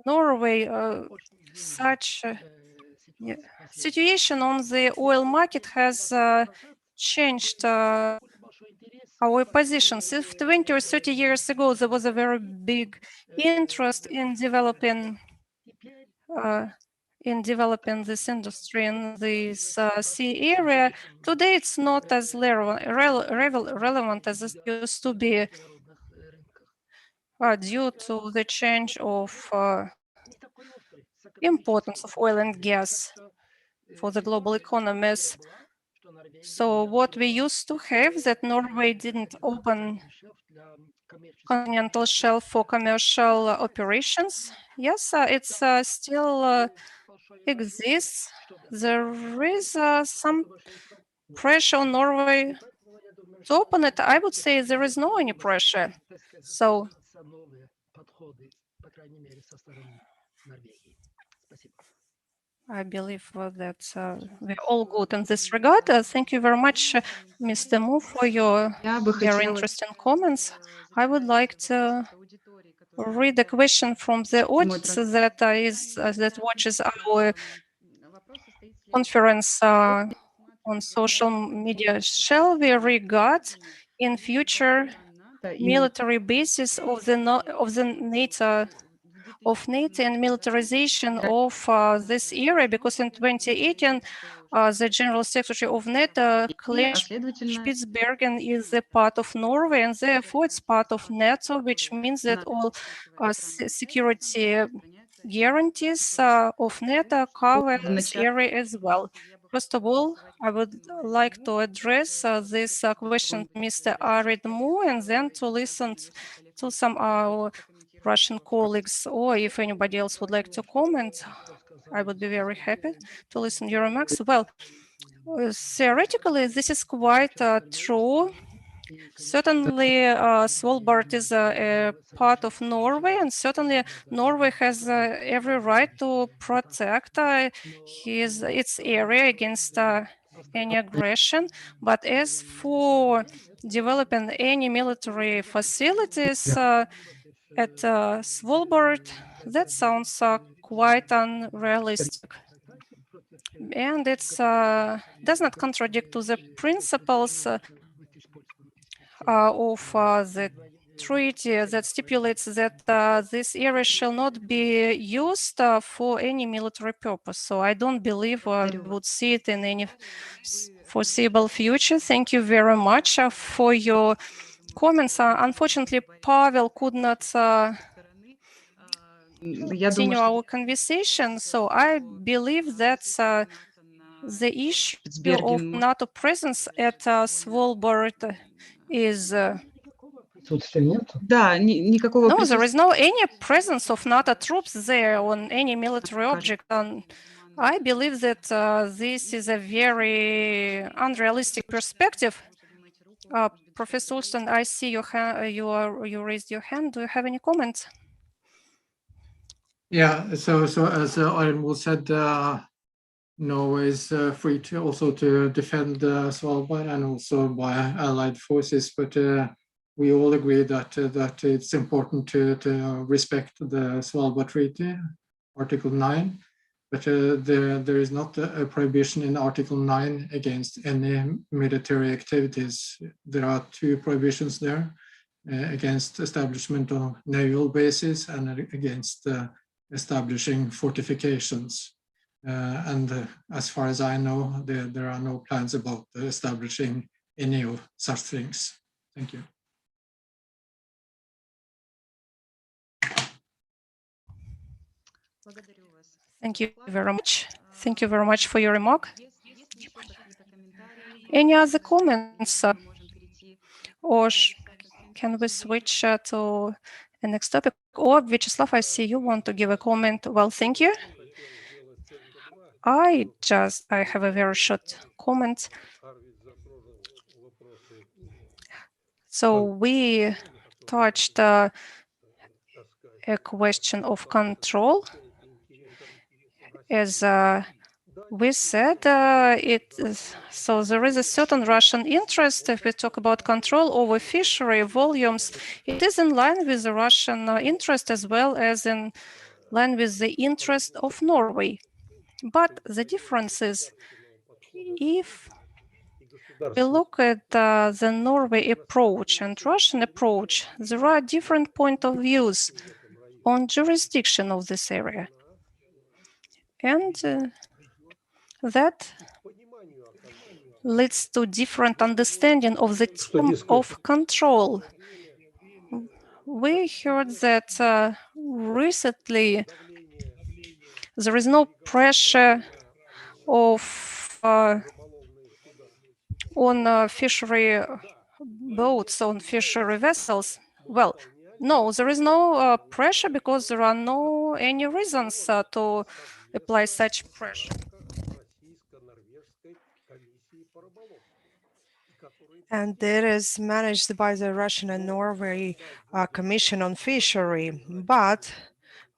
Norway. Such situation on the oil market has changed our positions. If 20 or 30 years ago there was a very big interest in developing this industry in this sea area, today it's not as relevant as it used to be due to the change of importance of oil and gas for the global economies. So what we used to have, that Norway didn't open continental shelf for commercial operations. Yes, it's still exists. There is some pressure on Norway to open it. I would say there is no any pressure. So I believe that we're all good in this regard. Thank you very much, Mr. Mu, for your very interesting comments. I would like to read a question from the audience that watches our conference on social media. Shall we regard in future military bases of the NATO and militarization of this area, because in 2018 the General Secretary of NATO claimed Spitsbergen is a part of Norway, and therefore it's part of NATO, which means that all security guarantees of NATO cover this area as well. First of all, I would like to address this question to Mr. Arild, and then to listen to some Russian colleagues, or if anybody else would like to comment, I would be very happy to listen to your remarks. Well, theoretically, this is quite true. Certainly, Svalbard is a part of Norway, and certainly Norway has every right to protect its area against any aggression. But as for developing any military facilities at Svalbard, that sounds quite unrealistic. And it does not contradict to the principles of the treaty that stipulates that this area shall not be used for any military purpose. So I don't believe we would see it in any foreseeable future. Thank you very much for your comments. Unfortunately, Pavel could not continue our conversation, so I believe that the issue of NATO presence at Svalbard is no, there is no any presence of NATO troops there on any military object, and I believe that this is a very unrealistic perspective. Professor Olsen, I see your hand, you raised your hand. Do you have any comments? Yeah, so as Arild said, Norway is free to also to defend Svalbard and also by allied forces, but we all agree that it's important to respect the Svalbard Treaty, Article 9, but there is not a prohibition in Article 9 against any military activities. There are two prohibitions there, against establishment of naval bases and against establishing fortifications. And as far as I know, there are no plans about establishing any of such things. Thank you. Thank you very much. Thank you very much for your remark. Any other comments? Or can we switch to the next topic? Or Vyacheslav, I see you want to give a comment. Well, thank you. I have a very short comment. So we touched a question of control. As we said, so there is a certain Russian interest. If we talk about control over fishery volumes, it is in line with the Russian interest as well as in line with the interest of Norway. But the difference is, if we look at the Norway approach and Russian approach, there are different points of views on jurisdiction of this area. And that leads to different understanding of the term of control. We heard that recently there is no pressure of on fishery boats, on fishery vessels. Well, no, there is no pressure because there are no any reasons to apply such pressure. And it is managed by the Russian and Norway Commission on Fishery. But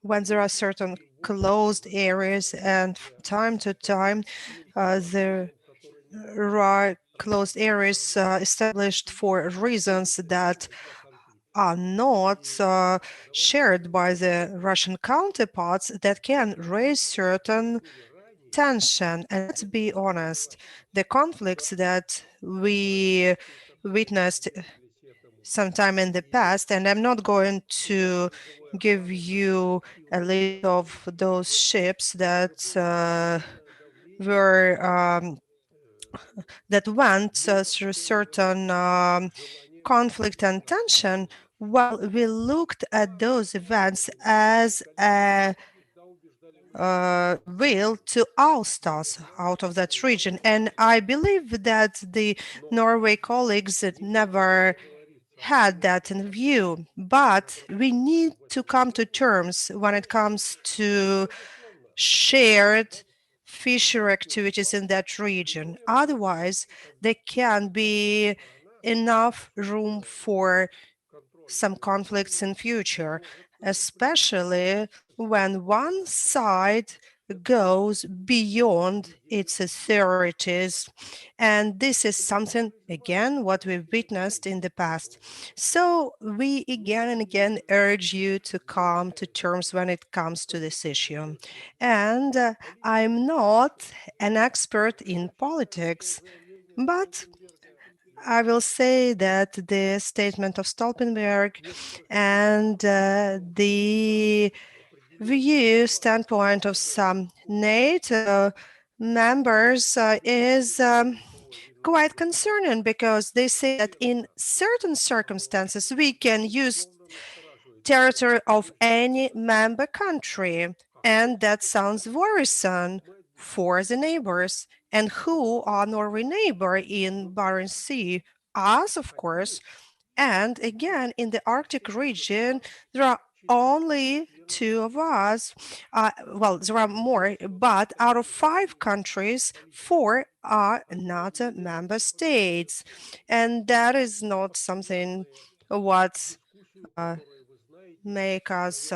when there are certain closed areas, and from time to time there are closed areas established for reasons that are not shared by the Russian counterparts, that can raise certain tension. And let's be honest, the conflicts that we witnessed sometime in the past, and I'm not going to give you a list of those ships that went through certain conflict and tension. Well, we looked at those events as a will to oust us out of that region. And I believe that the Norway colleagues never had that in view. But we need to come to terms when it comes to shared fishery activities in that region. Otherwise, there can be enough room for some conflicts in future, especially when one side goes beyond its authorities. And this is something, again, what we've witnessed in the past. So we again and again urge you to come to terms when it comes to this issue. And I'm not an expert in politics, but I will say that the statement of Stoltenberg and the standpoint of some NATO members is quite concerning, because they say that in certain circumstances we can use territory of any member country, and that sounds worrisome for the neighbors. And who are Norway neighbor in Barents Sea? Us, of course. And again, in the Arctic region, there are only two of us. Well, there are more, but out of 5 countries, 4 are not member states. And that is not something what make us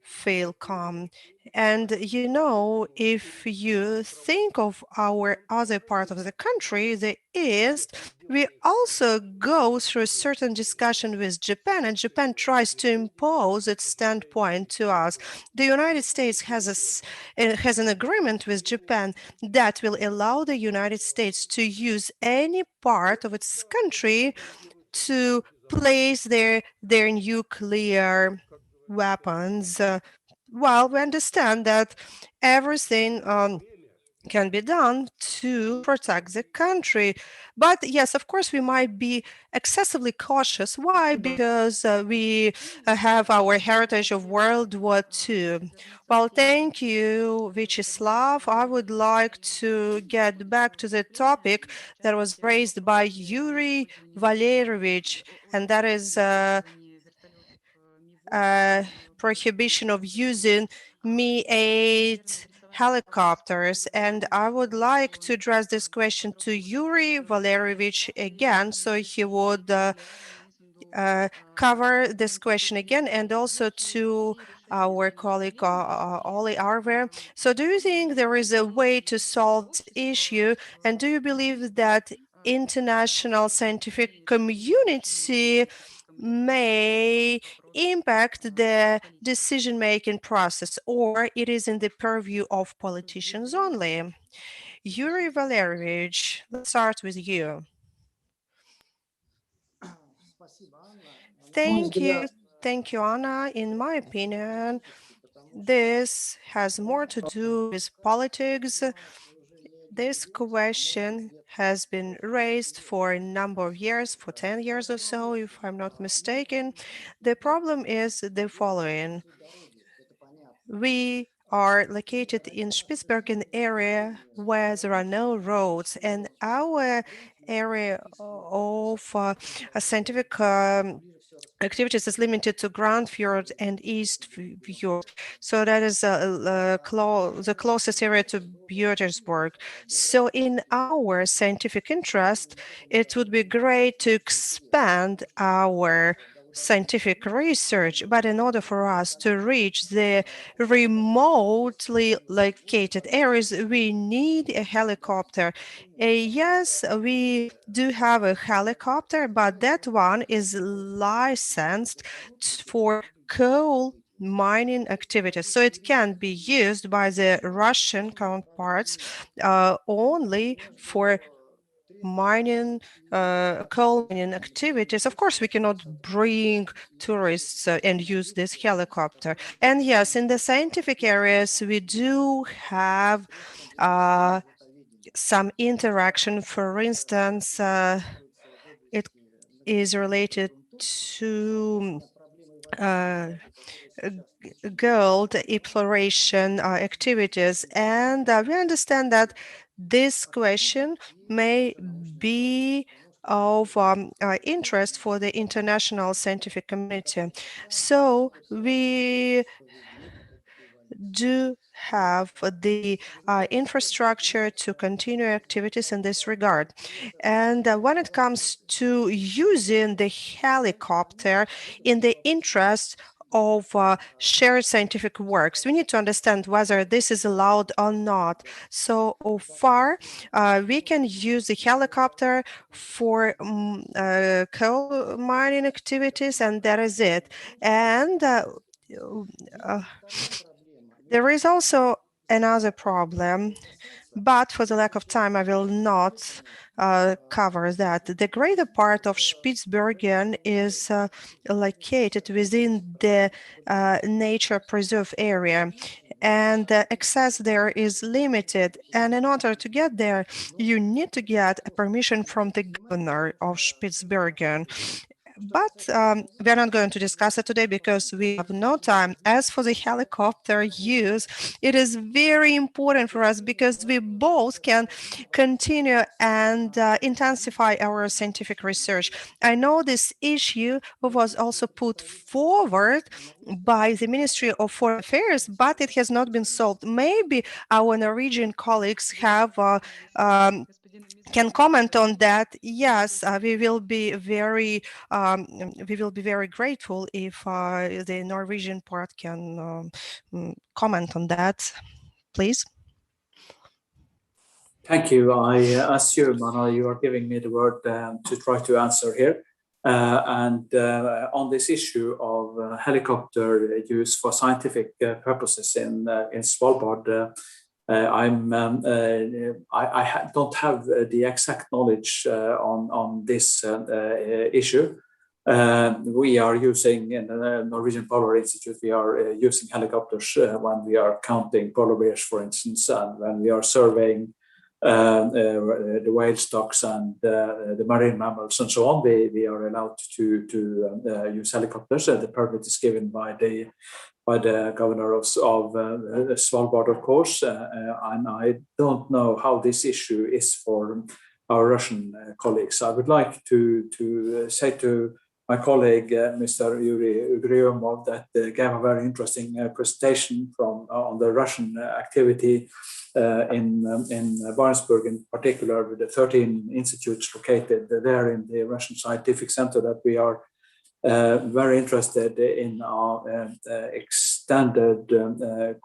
feel calm. And you know, if you think of our other part of the country, the East, we also go through a certain discussion with Japan, and Japan tries to impose its standpoint to us. The United States has an agreement with Japan that will allow the United States to use any part of its country to place their nuclear weapons. Well, we understand that everything can be done to protect the country. But yes, of course, we might be excessively cautious. Why? Because we have our heritage of World War II. Well, thank you, Vyacheslav. I would like to get back to the topic that was raised by Yury Valerievich, and that is prohibition of using Mi-8 helicopters. And I would like to address this question to Yury Valerievich again, so he would cover this question again, and also to our colleague Oli Arve. So do you think there is a way to solve this issue? And do you believe that international scientific community may impact the decision-making process, or it is in the purview of politicians only? Yury Valerievich, let's start with you. Thank you, Anna. In my opinion, this has more to do with politics. This question has been raised for a number of years, for 10 years or so, if I'm not mistaken. The problem is the following. We are located in Spitsbergen area where there are no roads, and our area of scientific activities is limited to Grand Fjord and East Fjord. So that is the closest area to Petersburg. So in our scientific interest, it would be great to expand our scientific research, but in order for us to reach the remotely located areas, we need a helicopter. Yes, we do have a helicopter, but that one is licensed for coal mining activities, so it can be used by the Russian counterparts only for mining, coal mining activities, of course, we cannot bring tourists and use this helicopter. And yes, in the scientific areas, we do have some interaction. For instance, it is related to gold exploration activities, and we understand that this question may be of interest for the international scientific community. So we do have the infrastructure to continue activities in this regard. And when it comes to using the helicopter in the interest of shared scientific works, we need to understand whether this is allowed or not. So far, we can use the helicopter for coal mining activities, and that is it. And there is also another problem, but for the lack of time, I will not cover that. The greater part of Spitsbergen is located within the nature preserve area, and the access there is limited. And in order to get there, you need to get a permission from the governor of Spitsbergen. But we're not going to discuss it today because we have no time. As for the helicopter use, it is very important for us because we both can continue and intensify our scientific research. I know this issue was also put forward by the Ministry of Foreign Affairs, but it has not been solved. Maybe our Norwegian colleagues have can comment on that. Yes, we will be very grateful if the Norwegian part can comment on that, please. Thank you. I assume, Anna, you are giving me the word to try to answer here. On this issue of helicopter use for scientific purposes in Svalbard, I don't have the exact knowledge on this issue. We are using, in the Norwegian Polar Institute, we are using helicopters when we are counting polar bears, for instance, and when we are surveying the whale stocks and the marine mammals and so on. We are allowed to use helicopters. The permit is given by the governor of Svalbard, of course, and I don't know how this issue is for our Russian colleagues. I would like to say to my colleague, Mr. Yury Ugryumov, that gave a very interesting presentation on the Russian activity in Barentsburg, in particular, with the 13 institutes located there in the Russian Scientific Center, that we are very interested in our extended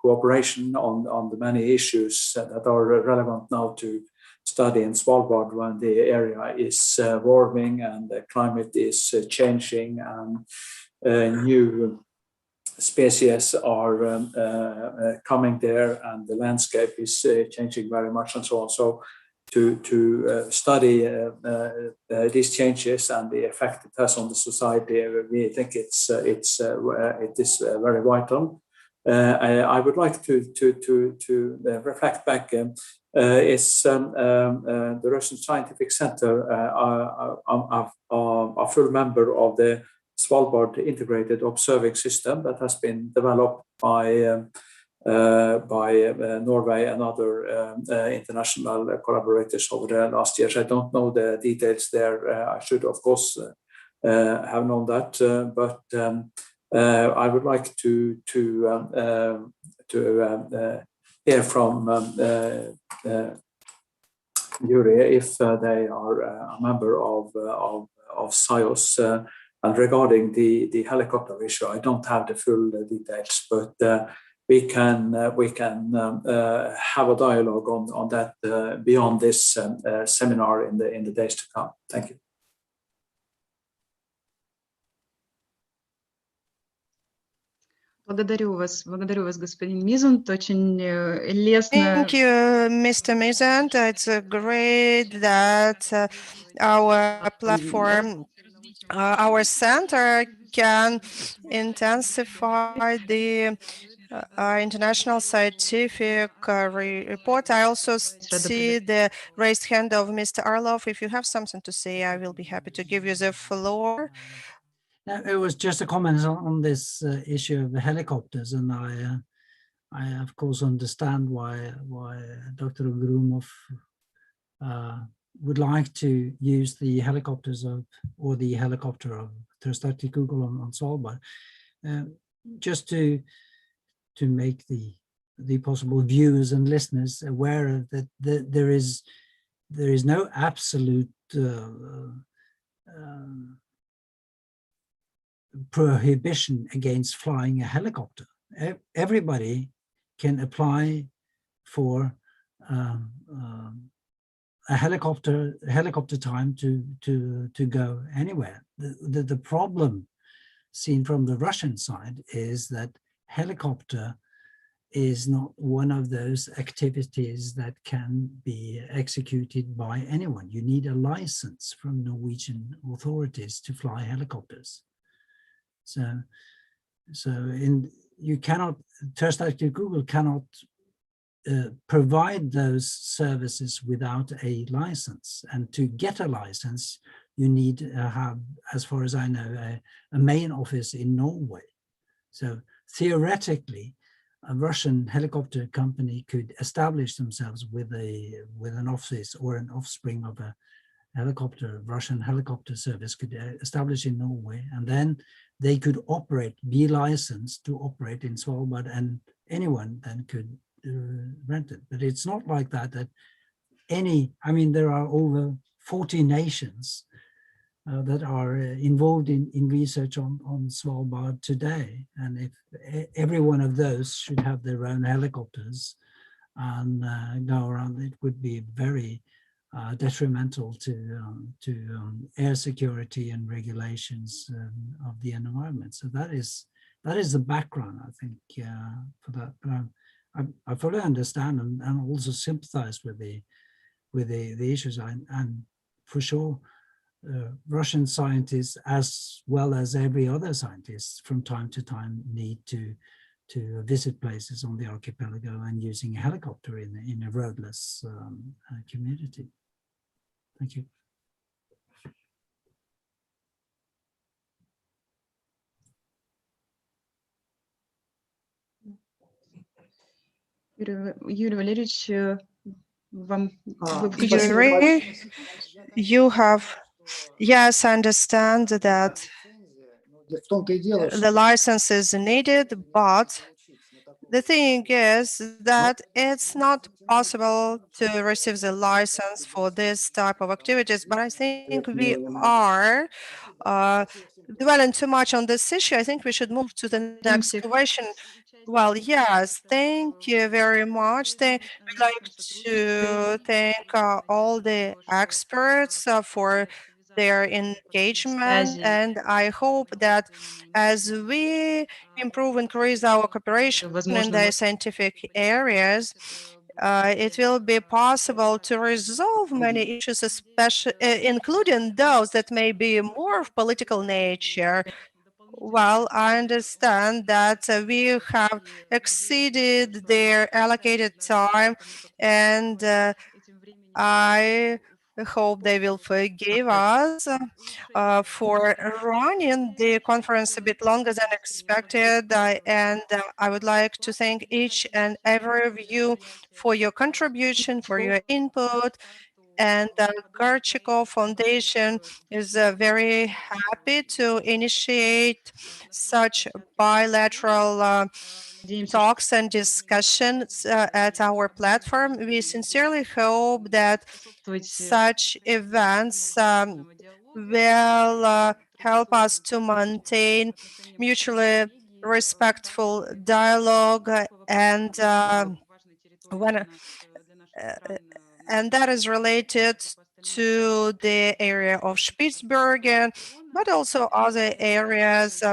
cooperation on the many issues that are relevant now to study in Svalbard when the area is warming and the climate is changing and new species are coming there and the landscape is changing very much and so on. So to study these changes and the effect it has on the society, we think it is very vital. I would like to reflect back. Is the Russian Scientific Center a full member of the Svalbard Integrated Observing System that has been developed by Norway and other international collaborators over the last years. I don't know the details there. I should, of course, have known that, but I would like to hear from Yury if they are a member of SIOS. And regarding the helicopter issue, I don't have the full details, but we can have a dialogue on that beyond this seminar in the days to come. Thank you. Благодарю вас, господин Мизунд. Очень лестно. Thank you, Mr. Misund. It's great that our platform, our center can intensify the international scientific report. I also see the raised hand of Mr. Arlov. If you have something to say, I will be happy to give you the floor. No, it was just a comment on this issue of the helicopters, and I of course understand why Dr. Ugryumov would like to use the helicopters or the helicopter of Arctic Google on Svalbard, just to make the possible viewers and listeners aware of that there is no absolute prohibition against flying a helicopter. Everybody can apply for a helicopter time to go anywhere. The problem seen from the Russian side is that helicopter is not one of those activities that can be executed by anyone. You need a license from Norwegian authorities to fly helicopters. You cannot, Google cannot provide those services without a license. And to get a license, you need to have, as far as I know, a main office in Norway. So theoretically, a Russian helicopter company could establish themselves with an office or an offspring of a Russian helicopter service could establish in Norway, and then they could be licensed to operate in Svalbard, and anyone then could rent it. But it's not like that there are over 40 nations that are involved in research on Svalbard today. And if every one of those should have their own helicopters and go around, it would be very detrimental to air security and regulations of the environment. So that is the background, I think, for that. But I fully understand and also sympathize with the issues, and for sure, Russian scientists, as well as every other scientist, from time to time need to visit places on the archipelago and using a helicopter in a roadless community. Thank you. Юрий Валерьевич, Yury, you have, yes, I understand that the license is needed, but the thing is that it's not possible to receive the license for this type of activities. But I think we are dwelling too much on this issue. I think we should move to the next question. Well, yes, thank you very much. We'd like to thank all the experts for their engagement, and I hope that as we increase our cooperation in the scientific areas, it will be possible to resolve many issues, especially including those that may be more of political nature. Well, I understand that we have exceeded their allocated time, and I hope they will forgive us for running the conference a bit longer than expected. And I would like to thank each and every of you for your contribution, for your input. And the Gorchakov Foundation is very happy to initiate such bilateral talks and discussions at our platform. We sincerely hope that such events will help us to maintain mutually respectful dialogue, and that is related to the area of Spitsbergen, but also other areas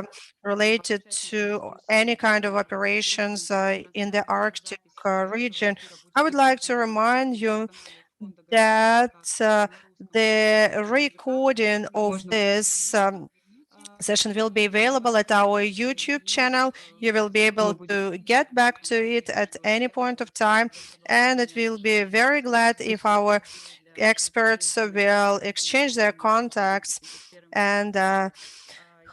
related to any kind of operations in the Arctic region. I would like to remind you that the recording of this session will be available at our YouTube channel. You will be able to get back to it at any point of time, and it will be very glad if our experts will exchange their contacts and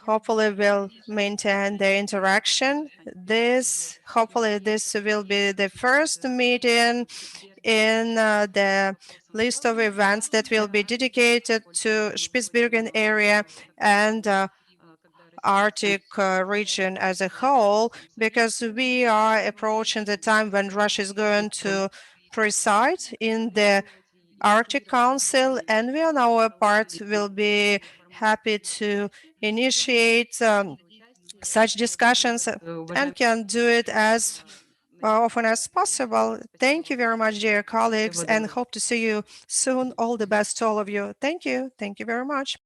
hopefully will maintain the interaction. Hopefully this will be the first meeting in the list of events that will be dedicated to Spitsbergen area and Arctic region as a whole, because we are approaching the time when Russia is going to preside in the Arctic Council, and we on our part will be happy to initiate such discussions and can do it as often as possible. Thank you very much, dear colleagues, and hope to see you soon. All the best to all of you. Thank you. Thank you very much.